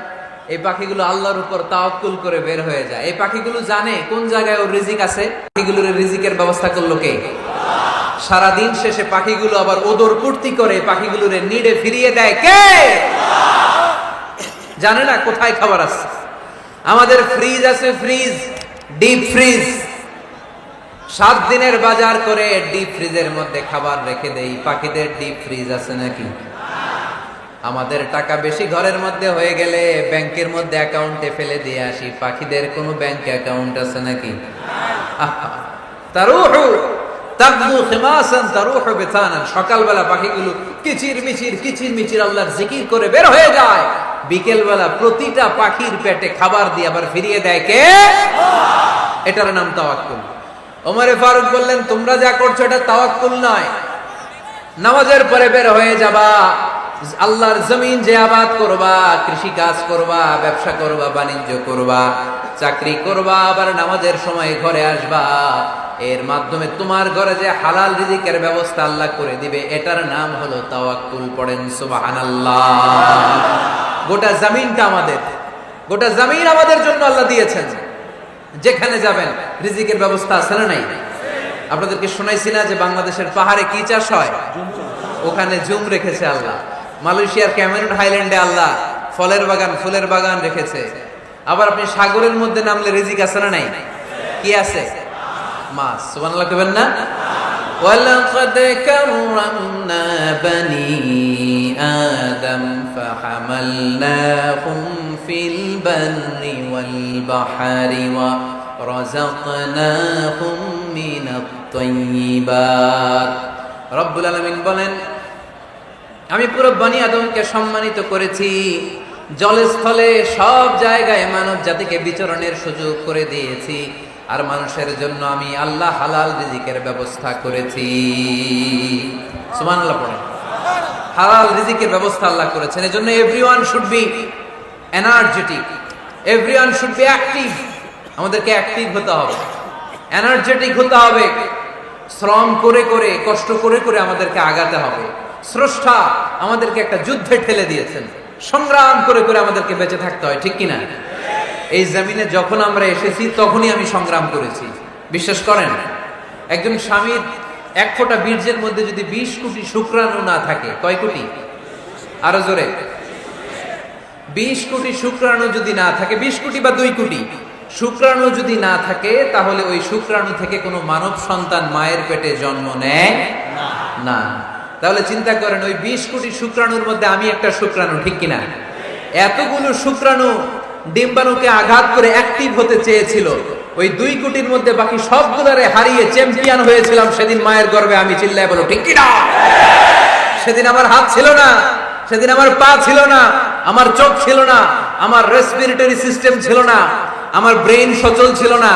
এই পাখিগুলো আল্লাহর উপর তাওয়াক্কুল করে বের হয়ে যায়। এই পাখিগুলো জানে কোন জায়গায় ওর রিজিক আছে। পাখিগুলোর রিজিকের ব্যবস্থা করলো কে? সারাদিন শেষে পাখিগুলো আবার ওদর পূর্তি করে পাখিগুলোর নিডে ফিরিয়ে দেয় কে? জানে না কোথায় খাবার আছে। আমাদের ফ্রিজ আছে, ফ্রিজ, ডিপ ফ্রিজ, 7 দিনের বাজার করে ডিপ ফ্রিজের মধ্যে খাবার রেখে দেই। পাখিদের ডিপ ফ্রিজ আছে নাকি? আমাদের টাকা বেশি ঘরের মধ্যে হয়ে গেলে ব্যাংকের মধ্যে অ্যাকাউন্টে ফেলে দিয়ে আসি। পাখিদের কোনো ব্যাংক অ্যাকাউন্ট আছে নাকি? তারুহু তাগদু খিমাসান তারুহু বিতানান, সকালবেলা পাখিগুলো কিচির মিচির আল্লাহর জিকির করে বের হয়ে যায়। বিকেল বেলা প্রতিটা পাখির পেটে খাবার দিয়ে আবার ফিরিয়ে দেয় কে? এটার নাম তাওয়াক্কুল। ওমরে ফারুক বললেন, তোমরা যা করছো এটা তাওয়াক্কুল নয়। নামাজের পরে বের হয়ে যাবা, আল্লাহর জমিন যে আবাদ করবা, কৃষি কাজ করবা, ব্যবসা করবা, বাণিজ্য করবা, চাকরি করবা, আবার নামাজের সময় ঘরে আসবা। এর মাধ্যমে তোমার ঘরে যে হালাল রিজিকের ব্যবস্থা আল্লাহ করে দিবে, এটার নাম হলো তাওয়াক্কুল। পড়েন সুবহানাল্লাহ। গোটা জমিনটা আমাদের, গোটা জমিন আমাদের জন্য আল্লাহ দিয়েছেন। যেখানে যাবেন রিজিকের ব্যবস্থা আছে না নাই? আপনাদেরকে শোনাইছি না যে বাংলাদেশের পাহাড়ে কি চাষ হয়? ওখানে জুম রেখেছে আল্লাহ। মালয়েশিয়ার ক্যামেরুন হাইল্যান্ডে আল্লাহ ফলের বাগান, ফুলের বাগান রেখেছে। আবার আপনি সাগরের মধ্যে নামলে রিজিক আছে না নাই? কি আছে? মাছ। সুবহানাল্লাহ কইবেন না? ওয়ালাকাদ কাররামনা বানি আদম ফাহামালনাহুম ফিল বাররি ওয়াল বাহরি ওয়া রাযাকনাহুম মিনাত তাইয়্যিবাত। রব্বুল আলামিন বলেন, আমি পুরো বনি আদমকে সম্মানিত করেছি। জলে স্থলে সব জায়গায় মানব জাতিকে বিচরণের সুযোগ করে দিয়েছি। আর মানুষের জন্য আমি আল্লাহ হালাল রিজিকের ব্যবস্থা করেছি। সুবহানাল্লাহ পড়েন। হালাল রিজিকের ব্যবস্থা আল্লাহ করেছেন। এজন্য everyone should be energetic, everyone should be active. আমাদেরকে অ্যাক্টিভ হতে হবে, এনার্জেটিক হতে হবে। শ্রম করে করে, কষ্ট করে করে আমাদেরকে আগাতে হবে। স্রষ্টা আমাদেরকে একটা যুদ্ধে ঠেলে দিয়েছেন, সংগ্রাম করে করে আমাদেরকে বেঁচে থাকতে হয়, ঠিক কিনা? এই জমিনে যখন আমরা এসেছি তখনই আমি সংগ্রাম করেছি। বিশ্বাস করেন, একজন স্বামীর 1 ফোঁটা বীর্যের মধ্যে যদি 20 কোটি শুক্রাণু না থাকে, কয় কোটি? আরো জোরে। 20 কোটি শুক্রাণু যদি না থাকে, 20 কোটি বা 2 কোটি, শুক্রাণু যদি না থাকে তাহলে ওই শুক্রাণু থেকে কোনো মানব সন্তান মায়ের পেটে জন্ম নেয় না। তাহলে চিন্তা করেন, ওই 20 কোটি শুক্রাণুর মধ্যে আমি একটা শুক্রাণু, ঠিক কিনা? এতগুলো শুক্রাণু ডিম্বাণুকে আঘাত করে অ্যাক্টিভ হতে চেয়েছিল, ওই 2 কোটির মধ্যে বাকি সবগুলোরে হারিয়ে চ্যাম্পিয়ন হয়েছিলাম সেদিন মায়ের গর্ভে আমি। চিল্লায় বলো ঠিক কিনা? সেদিন আমার হাত ছিল না, সেদিন আমার পা ছিল না, আমার চোখ ছিল না, আমার রেসপিরেটরি সিস্টেম ছিল না, আমার ব্রেইন সচল ছিল না,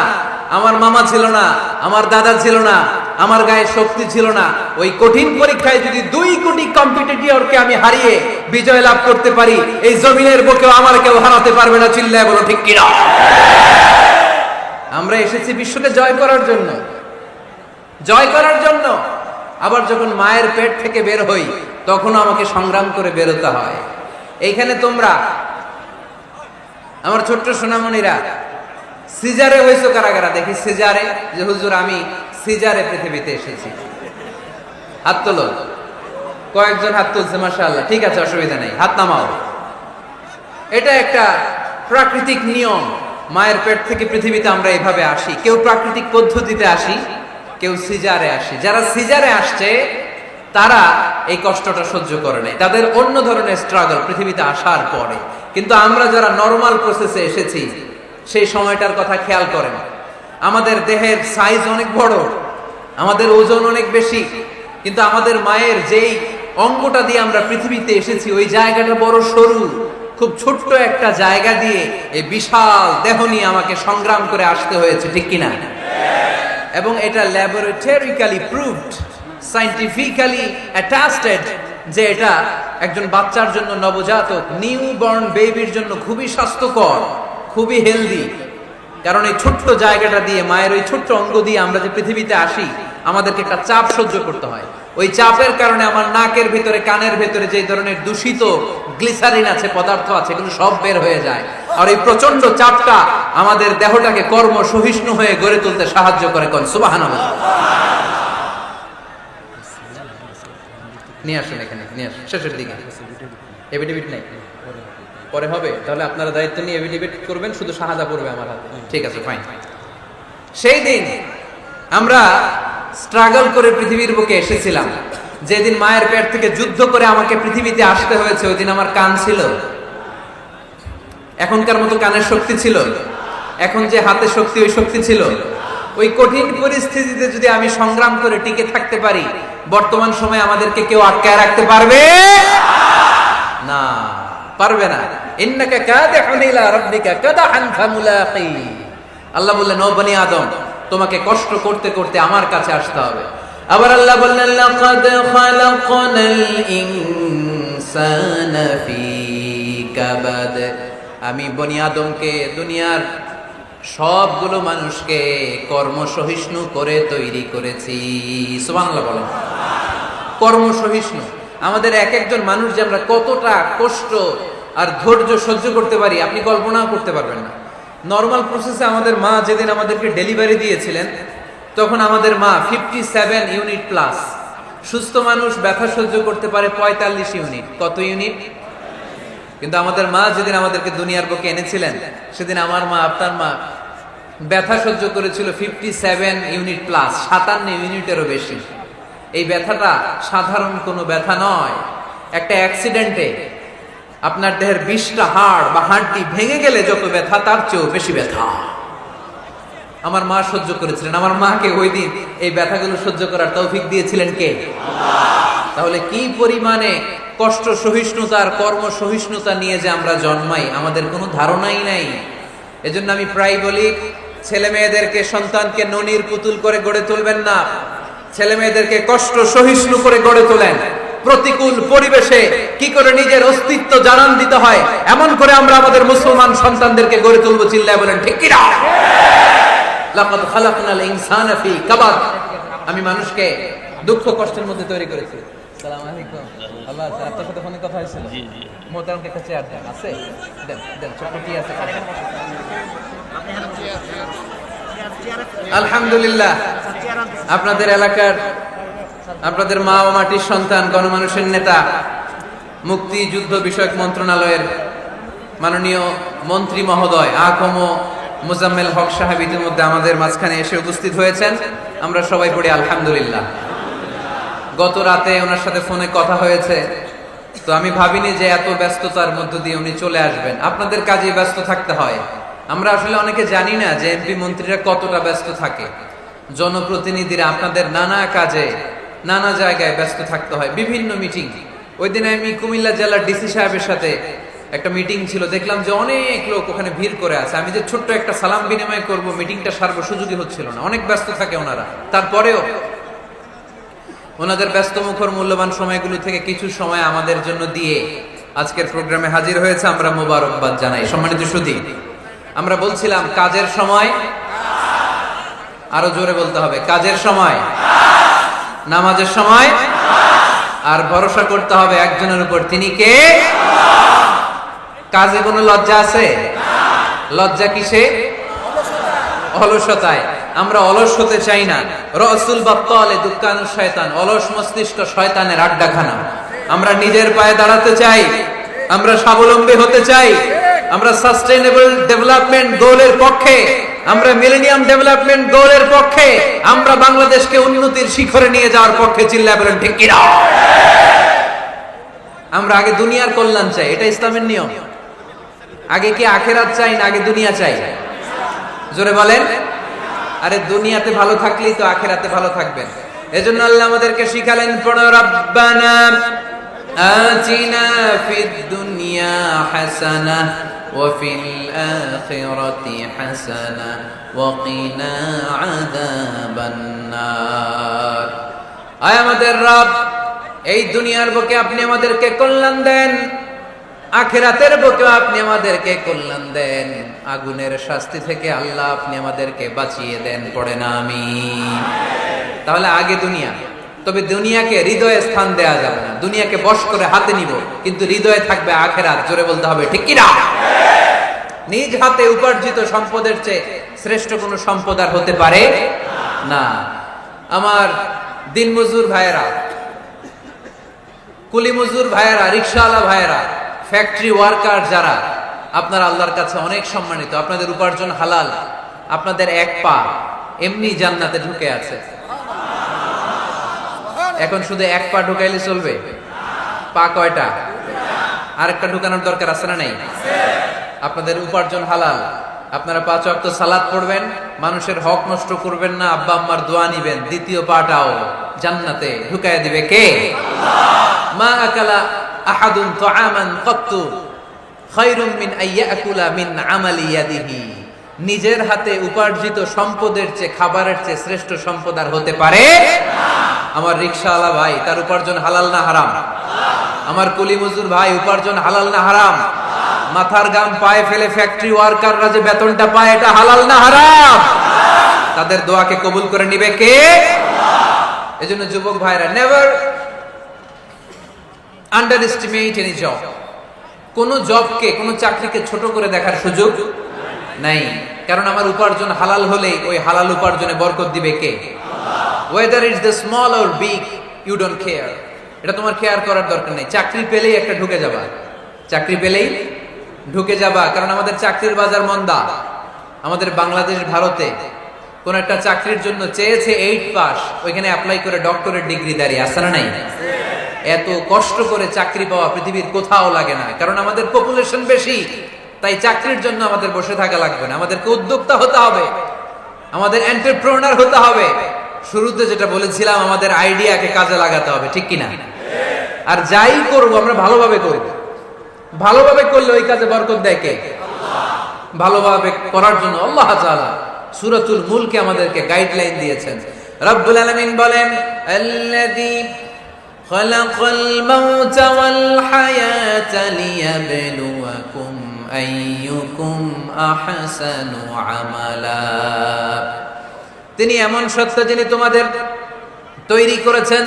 আমার মামা ছিল না, আমার দাদা ছিল না, আমার গায়ে শক্তি ছিল না। ওই কঠিন পরীক্ষায় যদি 2 কোটি কম্পিটিটরকে আমি হারিয়ে বিজয় লাভ করতে পারি, এই জমিনের বুকেও আমার কেউ হারাতে পারবে না। চিল্লায় বলো ঠিক কিনা? আমরা এসেছি বিশ্বকে জয় করার জন্য, জয় করার জন্য। আবার যখন মায়ের পেট থেকে বের হই তখনও আমাকে সংগ্রাম করে বেরোতে হয়। এইখানে তোমরা আমার ছোট্ট সোনামণিরা সিজারে হয়েছো কারা কারা? দেখি সিজারে, যে হুজুর আমি সিজারে পৃথিবীতে এসেছি। হাত তোলো। কয়েকজন হাত তুলছে, মাশাআল্লাহ। ঠিক আছে, অসুবিধা নেই, হাত নামাও। এটা একটা প্রাকৃতিক নিয়ম। মায়ের পেট থেকে পৃথিবীতে আমরা এভাবে আসি। কেউ প্রাকৃতিক পদ্ধতিতে আসি, কেউ সিজারে আসি। যারা সিজারে আসছে তারা এই কষ্টটা সহ্য করে নাই, তাদের অন্য ধরনের স্ট্রাগল পৃথিবীতে আসার পরে। কিন্তু আমরা যারা নরমাল প্রসেসে এসেছি সেই সময়টার কথা খেয়াল করেন। আমাদের দেহের সাইজ অনেক বড়, আমাদের ওজন অনেক বেশি, কিন্তু আমাদের মায়ের যেই অঙ্গটা দিয়ে আমরা পৃথিবীতে এসেছি ওই জায়গাটা বড় সরু। খুব ছোট্ট একটা জায়গা দিয়ে এই বিশাল দেহ নিয়ে আমাকে সংগ্রাম করে আসতে হয়েছে, ঠিক কিনা? এবং এটা ল্যাবরেটরিক্যালি প্রুভড, সায়েন্টিফিক্যালি অ্যাটাস্টেড যে এটা একজন বাচ্চার জন্য, নবজাতক নিউ বর্ন বেবির জন্য খুবই স্বাস্থ্যকর, খুবই হেলদি। কারণ এই ছোট্ট জায়গাটা দিয়ে, মায়ের ওই ছোট্ট অঙ্গ দিয়ে আমরা যে পৃথিবীতে আসি, আমাদেরকে একটা চাপ সহ্য করতে হয়। ওই চাপের কারণে আমার নাকের ভিতরে, কানের ভিতরে যে ধরনের দূষিত গ্লিসারিন আছে, পদার্থ আছে, এগুলো সব বের হয়ে যায়। আর এই প্রচন্ড চাপটা আমাদের দেহটাকে কর্ম সহিষ্ণু হয়ে গড়ে তুলতে সাহায্য করে। কোন সুবহানাল্লাহ। নিয়ে আসুন এখানে, নিয়ে আসুন শেষের দিকে। এভিডেভিট নাই, পরে হবে। তাহলে আপনারা দায়িত্ব নিয়ে এভিডেভিট করবেন, শুধু শাহাদা পড়বে আমার হাতে। ঠিক আছে, ফাইন। সেই দিন আমরা স্ট্রাগল করে পৃথিবীর বুকে এসেছিলাম। যেদিন মায়ের পেট থেকে যুদ্ধ করে আমাকে পৃথিবীতে আসতে হয়েছে, ওই দিন আমার কান ছিল? এখনকার মতো কানের শক্তি ছিল? এখন যে হাতে শক্তি, ওই শক্তি ছিল? ওই কঠিন পরিস্থিতিতে যদি আমি সংগ্রাম করে টিকে থাকতে পারি, বর্তমান সময়ে আমাদেরকে কেউ আটকায় রাখতে পারবে না, পারবে না। ইন্নাকা কাদিহুন ইলা রাব্বিকা কাদহান ফামুলাকি। আল্লাহ বললেন, ও বনি আদম, তোমাকে কষ্ট করতে করতে আমার কাছে আসতে হবে। আবার আল্লাহ বললেন, লাকাদ খালাকনাল ইনসানা ফি কাবাদ। আমি বনি আদমকে, দুনিয়ার সবগুলো মানুষকে কর্মসহিষ্ণু করে তৈরি করেছি। সুবহানাল্লাহ বলেন। কর্মসহিষ্ণু। আমাদের এক একজন মানুষ যে আমরা কতটা কষ্ট আর ধৈর্য সহ্য করতে পারি আপনি কল্পনাও করতে পারবেন না। নর্মাল প্রসেসে আমাদের মা যেদিন আমাদেরকে ডেলিভারি দিয়েছিলেন, তখন আমাদের মা 57 ইউনিট প্লাস। সুস্থ মানুষ ব্যথা সহ্য করতে পারে 45 ইউনিট। কত ইউনিট? কিন্তু আমাদের মা যেদিন আমাদেরকে দুনিয়ার বুকে এনেছিলেন, সেদিন আমার মা, আপনার মা ব্যথা সহ্য করেছিল 57 ইউনিট প্লাস, 57 ইউনিটেরও বেশি। এই ব্যথাটা সাধারণ কোনো ব্যথা নয়। একটা অ্যাক্সিডেন্টে আপনার দেহের 20টা হাড় বা হাড়টি ভেঙে গেলে যত ব্যথা, তার চেয়েও বেশি ব্যথা আমার মা সহ্য করেছিলেন। আমার মাকে ওই দিন এই ব্যথাগুলো সহ্য করার তৌফিক দিয়েছিলেন কে? তাহলে কি পরিমাণে কষ্ট সহিষ্ণুতার, কর্ম সহিষ্ণুতা নিয়ে যে আমরা জন্মাই, আমাদের কোনো ধারণাই নাই। এজন্য আমি প্রায় বলি, ছেলে মেয়েদেরকে, সন্তানকে ননির পুতুল করে গড়ে তুলবেন না। ছেলে মেয়েদেরকে কষ্ট সহিষ্ণু করে গড়ে তোলেন। প্রতিকূল পরিবেশে কি করে নিজের অস্তিত্ব জানান দিতে হয়, এমন করে আমরা আমাদের মুসলমান সন্তানদেরকে গড়ে তুলবো। চিল্লায় বলেন ঠিক কি না? লাকাদ খালাকনাল ইনসানা ফি কাবাদ। আমি মানুষকে দুঃখ কষ্টের মধ্যে তৈরি করেছি। আসসালামু আলাইকুম। আল্লাহ, আপনার সাথে ফোনে কথা হয়েছিল? জি জি। মোহতারামকে একটা চেয়ার দেন। আছে? দেন দেন, ছোট কি আছে? আলহামদুলিল্লাহ, আপনাদের এলাকার, আপনাদের মা ও মাটির সন্তান, গণমানুষের নেতা, মুক্তি যুদ্ধ বিষয়ক মন্ত্রণালয়ের মাননীয় মন্ত্রী মহোদয় আকম মুজাম্মেল হক সাহেব ইতিমধ্যে আমাদের মাঝখানে এসে উপস্থিত হয়েছেন। আমরা সবাই পড়ি আলহামদুলিল্লাহ। গত রাতে ওনার সাথে ফোনে কথা হয়েছে, তো আমি ভাবিনি যে এত ব্যস্ততার মধ্য দিয়ে উনি চলে আসবেন। আপনাদের কাজে ব্যস্ত থাকতে হয়। আমরা আসলে অনেকে জানি না যে এমপি মন্ত্রীরা কতটা ব্যস্ত থাকে। জনপ্রতিনিধিরা আপনাদের নানা কাজে নানা জায়গায় ব্যস্ত থাকতে হয়, বিভিন্ন মিটিং। ওই দিন আমি কুমিল্লা জেলার ডিসি সাহেবের সাথে একটা মিটিং ছিল, দেখলাম যে অনেক লোক ওখানে ভিড় করে আছে। আমি যে ছোট্ট একটা সালাম বিনিময় করব, মিটিংটা সারবো, সুযোগই হচ্ছিল না। অনেক ব্যস্ত থাকে ওনারা। তারপরেও ওনাদের ব্যস্ত মুখর মূল্যবান সময়গুলো থেকে কিছু সময় আমাদের জন্য দিয়ে আজকের প্রোগ্রামে হাজির হয়েছে। আমরা মোবারকবাদ জানাই। সম্মানিত সুধী, আমরা বলছিলাম কাজের সময়, আরো জোরে বলতে হবে, কাজের সময়, নামাজের সময়, আর ভরসা করতে হবে একজনের উপর, তিনি কে? কাজে কোনো লজ্জা আছে? লজ্জা কিসে? অলসতায়। আমরা অলস হতে চাই না। রসুল বাত্তালে দুক্কানু শয়তান, অলস মস্তিষ্ক শয়তানের আড্ডাখানা। আমরা নিজের পায়ে দাঁড়াতে চাই, আমরা স্বাবলম্বী হতে চাই, আমরা সাস্টেইনেবল ডেভেলপমেন্ট গোলের পক্ষে, আমরা মিলেনিয়াম ডেভেলপমেন্ট গোলের পক্ষে, আমরা বাংলাদেশকে উন্নতির শিখরে নিয়ে যাওয়ার পক্ষে। চিল্লায় বলেন ঠিক কিনা? আমরা আগে দুনিয়ার কল্যাণ চাই, এটা ইসলামের নিয়ম। আগে কি আখেরাত চাই না আগে দুনিয়া চাই? জোরে বলেন। আরে দুনিয়াতে ভালো থাকলেই তো আখেরাতে ভালো থাকবেন। এজন্য আল্লাহ আমাদেরকে শিখালেন, পড়ো রব্বানা আতিনা ফিদ দুনিয়া হাসানাহ ওয়া ফিল আখিরাতি হাসানাহ ওয়া কিনা আযাবান নার। আয় আমাদের রব, এই দুনিয়ার বুকে আপনি আমাদেরকে কল্যাণ দেন, আখিরাতের বুকে আপনি আমাদেরকে কল্যাণ দেন, আগুনের শাস্তি থেকে আল্লাহ আপনি আমাদেরকে বাঁচিয়ে দেন। পড়ে না আমিন। তাহলে আগে দুনিয়া, তবে দুনিয়াকে হৃদয়ে স্থান দেয়া যাবে না। দুনিয়াকে বশ করে হাতে নিব, কিন্তু হৃদয়ে থাকবে আখিরাত। জোরে বলতে হবে ঠিক কিনা? নিজ হাতে উপার্জিত সম্পদের চেয়ে শ্রেষ্ঠ কোনো সম্পদ আর হতে পারে না। আমার দিনমজুর ভাইয়েরা, কুলি মজুর ভাইয়েরা, রিকশাওয়ালা ভাইয়েরা, ফ্যাক্টরি ওয়ার্কার যারা, আপনারা আল্লাহর কাছে অনেক সম্মানিত। আপনাদের উপার্জন হালাল। আপনাদের এক পা এমনি জান্নাতে ঢুকে আছে। এখন শুধু এক পা ঢুকাইলে চলবে? পা কয়টা? আরেকটা ঢুকানোর দরকার আছে না? নেই? আপনাদের উপার্জন হালাল। আপনারা 5 ওয়াক্ত সালাত পড়বেন, মানুষের হক নষ্ট করবেন না, আব্বা আম্মার দোয়া নিবেন, দ্বিতীয় পাটাও জান্নাতে ঢুকায় দিবে কে? মা আকালা আহাদুন তুআমান ক্বাত্তু খায়রুম মিন আইয়াকুলা মিন আমালি ইয়াদিহি। নিজের হাতে উপার্জিত সম্পদের চেয়ে, খাবারের চেয়ে শ্রেষ্ঠ সম্পদ আর হতে পারে না। আমার রিকশাওয়ালা ভাই, তার উপার্জন হালাল না হারাম? আমার কুলি মজুর ভাই, উপার্জন হালাল না হারাম? মাথার গাম পায়ে ফেলে ফ্যাক্টরি ওয়ার্কাররা যে বেতনটা পায়, এটা হালাল না হারাম? তাদের দোয়াকে কবুল করে নিবে কে? এজন্য যুবক ভাইরা, নেভার আন্ডারএস্টিমেট এনি জব। কোন জবকে, কোন চাকরিকে ছোট করে দেখার সুযোগ নাই। কারণ আমার উপার্জন হালাল হলে ওই হালাল উপার্জনে বরকত দিবে কে? Whether it's the small or big, you don't care. এটা তোমার কেয়ার করার দরকার নেই। চাকরি পেলেই একটা ঢুকে যাবা, চাকরি পেলেই ঢুকে যাবা। কারণ আমাদের চাকরির বাজার মন্দা। আমাদের বাংলাদেশ, ভারতে কোন একটা চাকরির জন্য চেয়েছে 8 পাস, ওইখানে অ্যাপ্লাই করে ডক্টরেট ডিগ্রি দাঁড়িয়ে আসে না? নাই? এত কষ্ট করে চাকরি পাওয়া পৃথিবীর কোথাও লাগে না। কারণ আমাদের পপুলেশন বেশি, তাই চাকরির জন্য আমাদের বসে থাকা লাগবে না। আমাদেরকে উদ্যোক্তা হতে হবে, আমাদের এন্টারপ্রেনার হতে হবে। শুরুতে যেটা বলেছিলাম, আমাদের আইডিয়াকে কাজে লাগাতে হবে, ঠিক কিনা? আর যাই করব আমরা ভালোভাবে করব। ভালোভাবে করলে ওই কাজে বরকত দেয় কে? ভালোভাবে করার জন্য আল্লাহ তাআলা সূরাতুল মুলকে আমাদেরকে গাইডলাইন দিয়েছেন। রব্বুল আলামিন বলেন, আল্লাযী খালাকাল মাউতা ওয়াল হায়াতা লিয়াবলুয়াকুম আইয়ুকুম আহসানু আমালা। তিনি এমন সত্তা যিনি তোমাদের তৈরি করেছেন,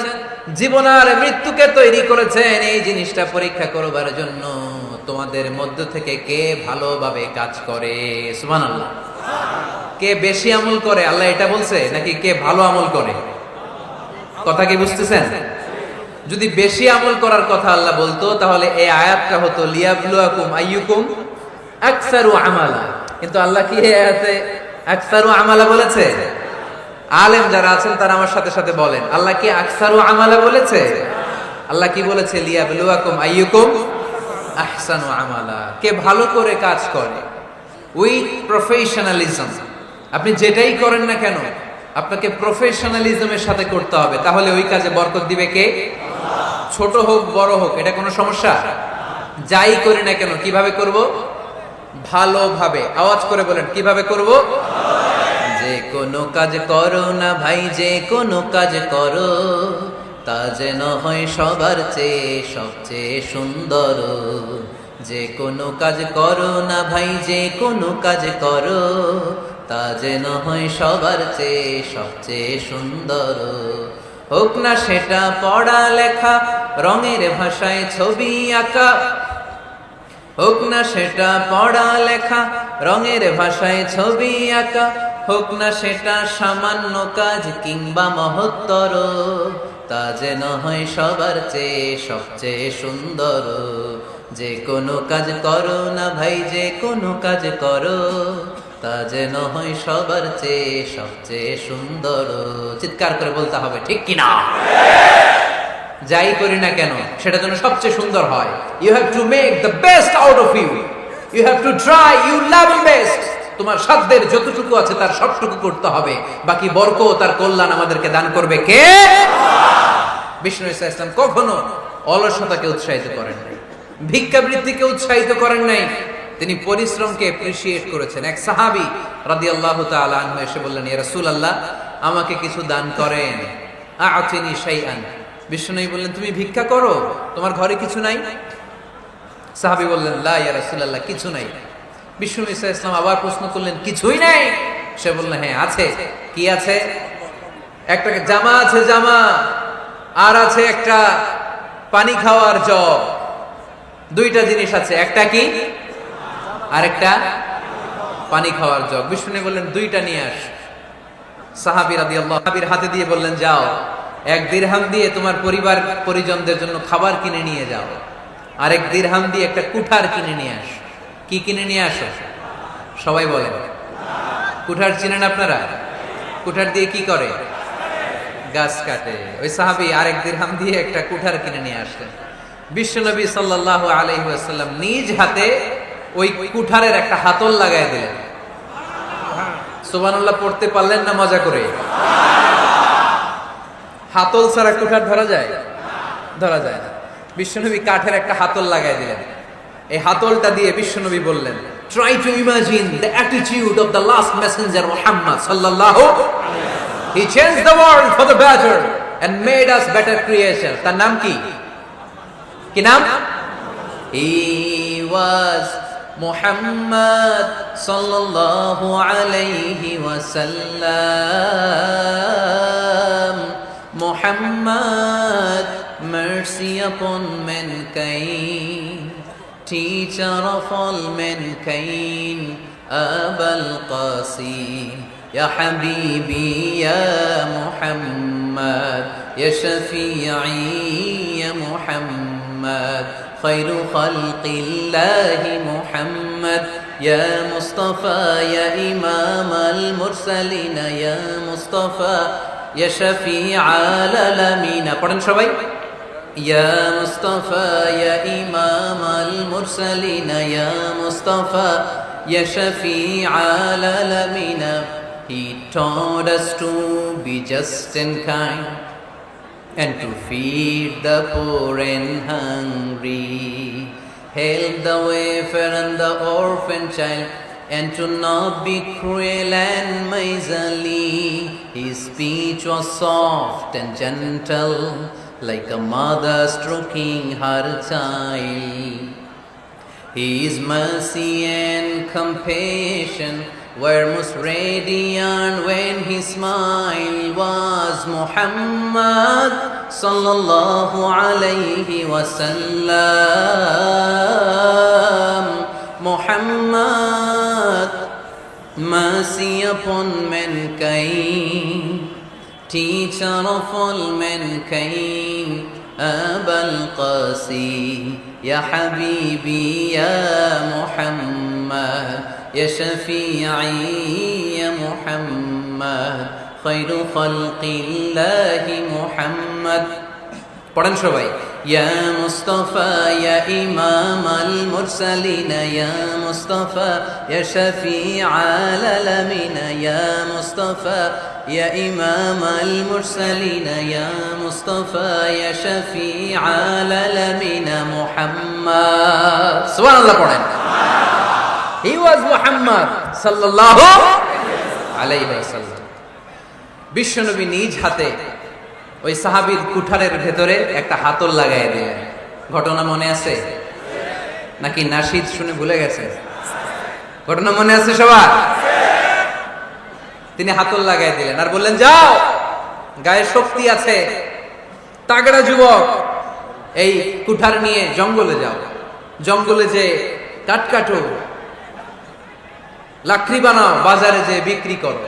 জীবন আর মৃত্যুকে তৈরি করেছেন এই জিনিসটা পরীক্ষা করবার জন্য। তোমাদের মধ্য থেকে কে ভালোভাবে কাজ করে? সুবহানাল্লাহ। কে বেশি আমল করে, আল্লাহ এটা বলছে, নাকি কে ভালো আমল করে? কথা কি বুঝতেছেন? যদি বেশি আমল করার কথা আল্লাহ বলতো, তাহলে এই আয়াতটা হতো লিয়াবলুয়াকুম আইয়ুকুম আকসারু আমালা। কিন্তু আল্লাহ কি এই আয়াতে আকসারু আমালা বলেছে? আলেম যারা আছেন তারা আমার সাথে সাথে বলেন, আল্লাহ কি আকসারু আমালা বলেছে? আল্লাহ কি বলেছে? লিয়াবলুয়াকুম আইয়ুকুম আহসানু আমালা, কে ভালো করে কাজ করে, উইথ প্রফেশনালিজম। আপনি যেটাই করেন না কেন আপনাকে প্রফেশনালিজমের সাথে করতে হবে, তাহলে ওই কাজে বরকত দিবে কে? ছোট হোক বড় হোক এটা কোনো সমস্যা? যাই করি না কেন কিভাবে করব? ভালোভাবে। আওয়াজ করে বলেন, কিভাবে করব? যে কোনো কাজ করো না ভাই, যে কোনো কাজ করো, তা যেন হয় সবার চেয়ে সবচেয়ে সুন্দর। যে কোনো কাজ করো না ভাই, যে কোনো কাজ করো, তা যেন হয় সবার চেয়ে সবচেয়ে সুন্দর। হোক না সেটা পড়া লেখা, রঙের ভাষায় ছবি আঁকা, হোক না সেটা পড়া লেখা, রঙের ভাষায় ছবি আঁকা, হোক না সেটা সামান্য কাজ কিংবা মহত্তর, তা যেন হয় সবার চেয়ে সবচেয়ে সুন্দর। যে কোনো কাজ করো না ভাই, যে কোনো কাজ করো, তা যেন হয় সবার চেয়ে সবচেয়ে সুন্দর। চিৎকার করে বলতে হবে, ঠিক কিনা? যাই করি না কেন সেটা যেন সবচেয়ে সুন্দর হয়। You have to make the best out of you, you have to try you level best. তোমার সাধ্যের যতটুকু আছে তার সবটুকু করতে হবে, বাকি বরকত তার কল্যাণ আমাদেরকে দান করবে কে? বিষ্ণু ইসা ইসলাম কখনো অলসতাকে উৎসাহিত করেন নাই, ভিক্ষাবৃত্তিকে উৎসাহিত করেন নাই, তিনি পরিশ্রমকে অ্যাপ্রিশিয়েট করেছেন। এক সাহাবী রাদিয়াল্লাহু তাআলা আনহু এসে বললেন, ইয়া রাসূলুল্লাহ, আমাকে কিছু দান করেন, আ'তিনি শাইআন। বিষ্ণু বললেন, তুমি ভিক্ষা করো, তোমার ঘরে কিছু নাই? সাহাবী বললেন, লা ইয়া রাসূলুল্লাহ, কিছু নাই। বিষ্ণু ইসা ইসলাম আবার প্রশ্ন করলেন, কিছুই নাই? সে বললেন, হ্যাঁ আছে। কি আছে? একটা জামা আছে, জামা, আর আছে একটা পানি খাওয়ার জগ। দুইটা জিনিস আছে, একটা কি আর একটা পানি খাওয়ার জগ। বিষ্ণু বললেন, দুইটা নিয়ে আস। সাহাবী রাদিয়াল্লাহু সাহাবীর হাতে দিয়ে বললেন, যাও, 1 দিরহাম দিয়ে তোমার পরিবার পরিজনদের জন্য খাবার কিনে নিয়ে যাও, আর 1 দিরহাম দিয়ে একটা কুঠার কিনে নিয়ে আস। কি কিনে নিয়ে আসো? সবাই বলেন। কুঠার চিনেন আপনারা? কুঠার দিয়ে কি করে? গাছ কাটে। ওই সাহাবী আর 1 দিরহাম দিয়ে একটা কুঠার কিনে নিয়ে আসলেন। বিশ্বনবী সাল্লাল্লাহু আলাইহি ওয়াসাল্লাম নিজ হাতে ওই কুঠারের একটা হাতল লাগায় দিলেন। সুবহানাল্লাহ পড়তে পারলেন না মজা করে? হাতল ছাড়া কুঠার ধরা যায়? ধরা যায় না। বিশ্বনবী কাঠের একটা হাতল লাগায় দিলেন। এই হাতলটা দিয়ে বিশ্বনবী বললেন, try to imagine the attitude of the last messenger Muhammad সাল্লাল্লাহু আলাইহি। He changed the world for the better and made us better creation. তার নাম কি? কি নাম? হি ওয়াজ মুহাম্মদ সাল্লাল্লাহু আলাইহি ওয়াসাল্লাম। Muhammad, mercy upon mankind, teacher of all mankind, Abul Qasim, Ya Habibi, Ya Muhammad, Ya Shafi'i, Ya Muhammad, Khairu Khalqillahi Muhammad, Ya Mustafa, Ya Imam al-Mursalin, Ya Mustafa, Ya Shafi'al Alamina. পড়েন সবাই। Ya Mustafa, Ya Imam al-Mursalin, Ya Mustafa, Ya Shafi'al Alamina. He taught us to be just and kind, and to feed the poor and hungry, help the wafer and the orphan child, and to not be cruel and miserly. His speech was soft and gentle, like a mother stroking her child. His mercy and compassion were most radiant when his smile was Muhammad sallallahu alayhi wasallam. Muhammad, mercy upon mankind, teacher of all mankind, Abul Qasim, Ya Habibi, Ya Muhammad, ইয়া শাফিঈ ইয়া মুহাম্মদ খায়রু খালকিল্লাহি মুহাম্মদ। পড়েন সবাই। ইয়া মুস্তাফা ইয়া ইমামাল মুরসালিন ইয়া মুস্তাফা ইয়া শাফিআল আলামিন ইয়া মুস্তাফা ইয়া ইমামাল মুরসালিন ইয়া মুস্তাফা ইয়া শাফিআল আলামিন মুহাম্মদ। সুবহানাল্লাহ পড়েন। হি ওয়াজ মুহাম্মদ সাল্লাল্লাহু আলাইহি ওয়াসাল্লাম। বিশ্বনবী নিজ হাতে ওই সাহাবীর কুঠারের ভেতরে একটা হাতল লাগাই দিলেন। ঘটনা মনে আছে নাকি নাশিদ শুনে ভুলে গেছে? ঘটনা মনে আছে সবার? তিনি হাতল লাগাই দিলেন আর বললেন, যাও, গায়ে শক্তি আছে, তাগড়া যুবক, এই কুঠার নিয়ে জঙ্গলে যাও। জঙ্গলে যে কাঠ কাটো, লাকড়ি বানাও, বাজারে যে বিক্রি করো।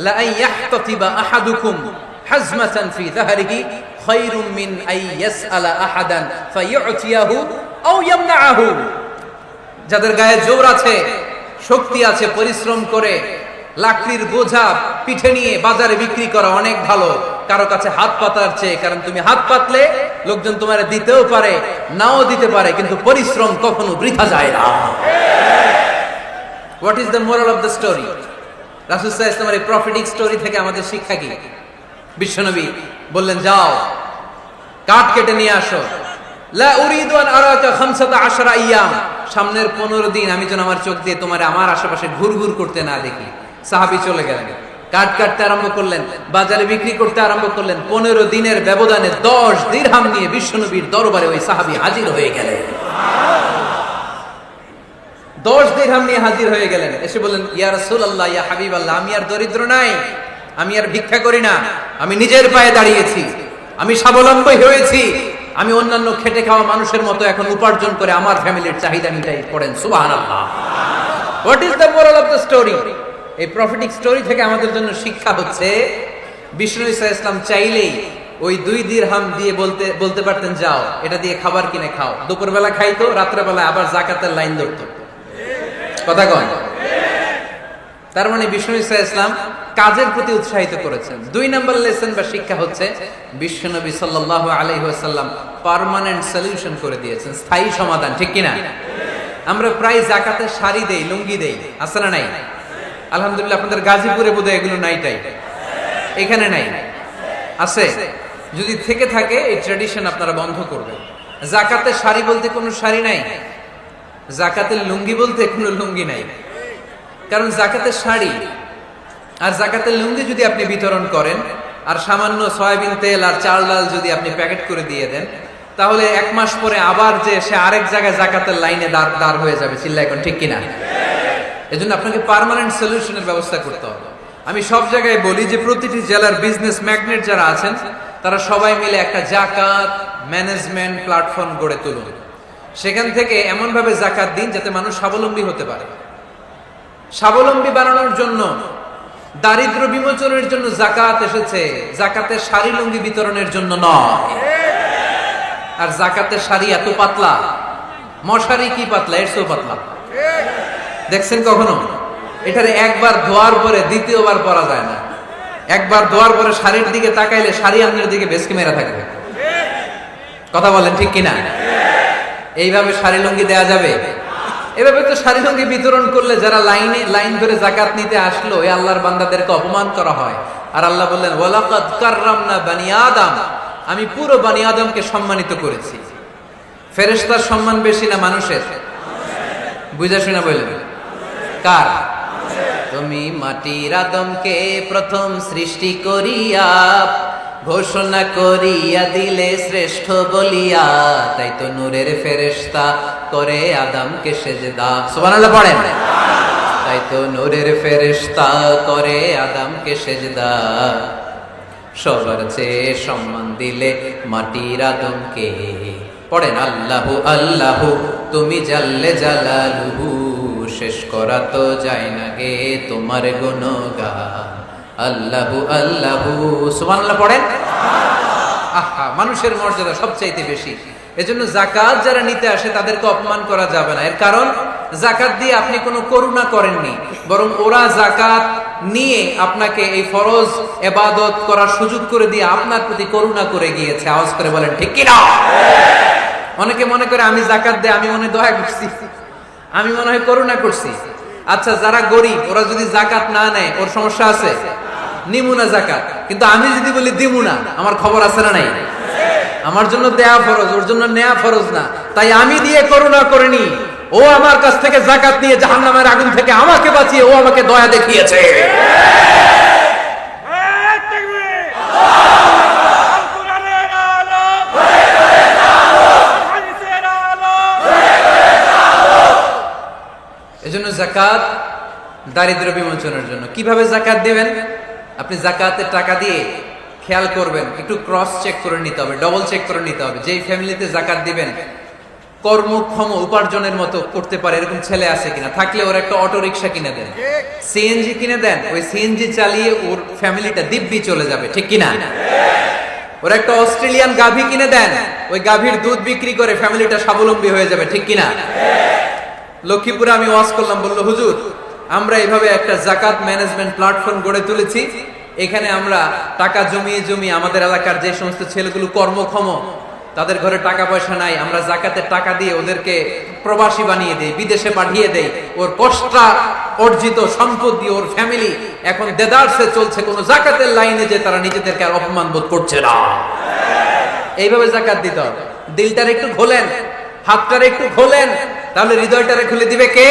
লা ইয়াহতাতিবা আহাদুকুম হাজমাতান ফি যাহরিহি খায়রুম মিন আই ইয়াসআলা আহাদান ফায়ু'তিয়াহু আও ইয়ামনাহু। যাদের গায়ে জোর আছে, শক্তি আছে, পরিশ্রম করে লাকড়ির বোঝা পিঠে নিয়ে বাজারে বিক্রি করা অনেক ভালো কারো কাছে হাত পাতার চেয়ে। কারণ তুমি হাত পাতলে লোকজন তোমারে দিতেও পারে, নাও দিতে পারে, কিন্তু পরিশ্রম কখনো বৃথা যায় না। What is the moral of the story? রাসূল সাল্লাল্লাহু আলাইহি ওয়াসাল্লামের এই প্রফেটিক স্টোরি থেকে আমাদের শিক্ষা কি? বিশ্বনবী বললেন, যাও, কাঠ কেটে নিয়ে আসো। লা উরিদু আন আরাকা 15 আইয়াম, সামনের 15 দিন আমি যেন আমার চোখ দিয়ে তোমার আমার আশেপাশে ঘুরঘুর করতে না দেখি। সাহাবী চলে গেলেন, কাঠ কাটতে আরম্ভ করলেন, বাজারে বিক্রি করতে আরম্ভ করলেন। 15 দিনের ব্যবধানে 10 দিরহাম নিয়ে বিশ্বনবীর দরবারে ওই সাহাবী হাজির হয়ে গেলেন। 10 দিরহাম নিয়ে হাজির হয়ে গেলেন। এসে বললেন, ইয়া রাসূলুল্লাহ, ইয়া হাবিবাল্লাহ, আমি আর দরিদ্র নাই, আমি আর ভিক্ষা করি না, আমি নিজের পায়ে দাঁড়িয়েছি, আমি স্বাবলম্বী হয়েছি, আমি অন্যান্য খেটে খাওয়া মানুষের মতো এখন উপার্জন করে আমার ফ্যামিলির চাহিদা মিটাই। পড়েন সুবহানাল্লাহ। What is the moral of the story? এই প্রফেটিক স্টোরি থেকে আমাদের জন্য শিক্ষা হচ্ছে, বিষ্ণু ঈসা ইসলাম চাইলেই ওই 2 দিরহাম দিয়ে বলতে পারতেন, যাও, এটা দিয়ে খাবার কিনে খাও। দুপুরবেলা খাইতো, রাত্রেবেলা আবার যাকাতের লাইন ধরতো। কথা কন? তার মানে বিষ্ণু ঈসা ইসলাম কাজের প্রতি উৎসাহিত করেছেন। 2 নম্বর লেসন বা শিক্ষা হচ্ছে, বিশ্বনবী সাল্লাল্লাহু আলাইহি ওয়াসাল্লাম পার্মানেন্ট সলিউশন করে দিয়েছেন, স্থায়ী সমাধান। ঠিক কিনা? আমরা প্রায় যাকাতে শাড়ি দেই, লুঙ্গি দেই, আছে না নাই? আলহামদুলিল্লাহ, আপনাদের গাজীপুরে বোধহয় এগুলো নাইটাই, এখানে নাই, আছে? যদি থেকে থাকে এই ট্র্যাডিশন আপনারা বন্ধ করবেন। যাকাতে শাড়ি বলতে কোনো শাড়ি নাই, যাকাতের লুঙ্গি বলতে কোনো লুঙ্গি নাই। কারণ যাকাতের শাড়ি আর যাকাতের লুঙ্গি যদি আপনি বিতরণ করেন আর সামান্য সয়াবিন তেল আর চাল ডাল যদি আপনি প্যাকেট করে দিয়ে দেন, তাহলে 1 মাস পরে আবার যে সে আরেক জায়গায় যাকাতের লাইনে দাঁড় হয়ে যাবে। চিল্লা এখন, ঠিক কিনা? এজন্য আপনাকে পার্মানেন্ট সলিউশনের ব্যবস্থা করতে হবে। আমি সব জায়গায় বলি যে প্রতিটি জেলার বিজনেস ম্যাগনেট যারা আছেন তারা সবাই মিলে একটা যাকাত ম্যানেজমেন্ট প্ল্যাটফর্ম গড়ে তুলুন। সেখান থেকে এমন ভাবে যাকাত দিন যাতে মানুষ স্বাবলম্বী হতে পারে। স্বাবলম্বী বানানোর জন্য, দারিদ্র বিমোচনের জন্য যাকাত এসেছে, যাকাতের শাড়ি লুঙ্গি বিতরণের জন্য নয়। আর যাকাতের শাড়ি এত পাতলা, মশারি কি পাতলা, এর চেয়েও পাতলা। দেখছেন কখনো? এটারে একবার ধোয়ার পরে দ্বিতীয়বার পরা যায় না। একবার ধোয়ার পরে শাড়ির দিকে তাকাইলে শাড়ি আপনার দিকে বেশকি মেরা থাকবে। কথা বলেন, ঠিক কিনা? এইভাবে শাড়ি লুঙ্গি দেয়া যাবে? এভাবে তো শাড়ি লুঙ্গি বিতরণ করলে যারা লাইন ধরে যাকাত নিতে আসলো, এই আল্লাহর বান্দাদেরকে অপমান করা হয়। আর আল্লাহ বললেন, ওয়ালাকাদ কাররামনা বানি আদম, আমি পুরো বানি আদমকে সম্মানিত করেছি। ফেরেশতার সম্মান বেশি না মানুষের? বুঝা শুনা বললেন, কার? তুমি মাটির আদমকে প্রথম সৃষ্টি করিয়া ঘোষণা করিয়া দিলে শ্রেষ্ঠ বলিয়া, তাই তো নূরের ফেরেশতা করে আদমকে সেজদা। সুবহানাল্লাহ পড়েন। তাই তো নূরের ফেরেশতা করে আদমকে সেজদা, সবার চেয়ে সম্মান দিলে মাটির আদমকে। পড়েন, আল্লাহু আল্লাহু তুমি জাল্লে জালালুহু, শেষ করা তো যায় না গে তোমার গুণগান। আল্লাহু আল্লাহু, সুবহানাল্লাহ পড়েন। আহা, মানুষের মর্যাদা সবচাইতে বেশি। এজন্য যাকাত যারা নিতে আসে তাদেরকে অপমান করা যাবে না। এর কারণ জাকাত দিয়ে আপনি কোনো করুণা করেননি, বরং ওরা জাকাত নিয়ে আপনাকে এই ফরজ ইবাদত করার সুযোগ করে দিয়ে আপনার প্রতি করুণা করে গিয়েছে। আওয়াজ করে বলেন ঠিক কি না? অনেকে মনে করে আমি জাকাত দেই, আমি মনে হয় দয়া করছি, আমি মনে হয় করুণা করছি। আচ্ছা, যারা গরিব ওরা যদি জাকাত না নেয় ওর সমস্যা আছে? নিমু না জাকাত, কিন্তু আমি যদি বলি দিমু না, আমার খবর আছে না নাই? আমার জন্য দেয়া ফরজ, ওর জন্য নেয়া ফরজ না। তাই আমি দিয়ে করুণা করিনি, ও আমার কাছ থেকে জাকাত নিয়ে জাহান্নামের আগুন থেকে আমাকে বাঁচিয়ে ও আমাকে দয়া দেখিয়েছে। এজন্য জাকাত দারিদ্র্য বিমোচনের জন্য। কিভাবে জাকাত দিবেন? আপনি জাকাতের টাকা দিয়ে খেয়াল করবেন, একটু ক্রস চেক করে নিতে হবে, ডবল চেক করে নিতে হবে। যেই ফ্যামিলিতে জাকাত দিবেন কর্মক্ষম উপার্জনের মতো করতে পারে এরকম ছেলে আছে কিনা, থাকলে ওর একটা অটো রিকশা কিনে দেন, সিএনজি কিনে দেন, ওই সিএনজি চালিয়ে ওর ফ্যামিলিটা দিব্যি চলে যাবে, ঠিক কিনা? ওর একটা অস্ট্রেলিয়ান গাভী কিনে দেন, ওই গাভীর দুধ বিক্রি করে ফ্যামিলিটা স্বাবলম্বী হয়ে যাবে, ঠিক কিনা? লক্ষ্মীপুরে আমি ওয়াজ করলাম, বললো হুজুর আমরা এইভাবে একটা জাকাত ম্যানেজমেন্ট প্ল্যাটফর্ম গড়ে তুলেছি, এখানে আমরা টাকা জমিয়ে জমিয়ে আমাদের এলাকার যে সমস্ত ছেলেগুলো কর্মক্ষম, তাদের ঘরে টাকা পয়সা নাই, আমরা জাকাতের টাকা দিয়ে ওদেরকে প্রবাসী বানিয়ে দেই, বিদেশে পাঠিয়ে দেই। ওর কষ্ট অর্জিত সম্পদ দিয়ে ওর ফ্যামিলি এখন দেদারসে চলছে, কোনো জাকাতের লাইনে যে তারা নিজেদেরকে আর অপমান বোধ করছে না। এইভাবে জাকাত দিতে হবে। দিলটার একটু খোলেন, হাতটার একটু খোলেন, তাহলে হৃদয়টারে খুলে দিবে কে?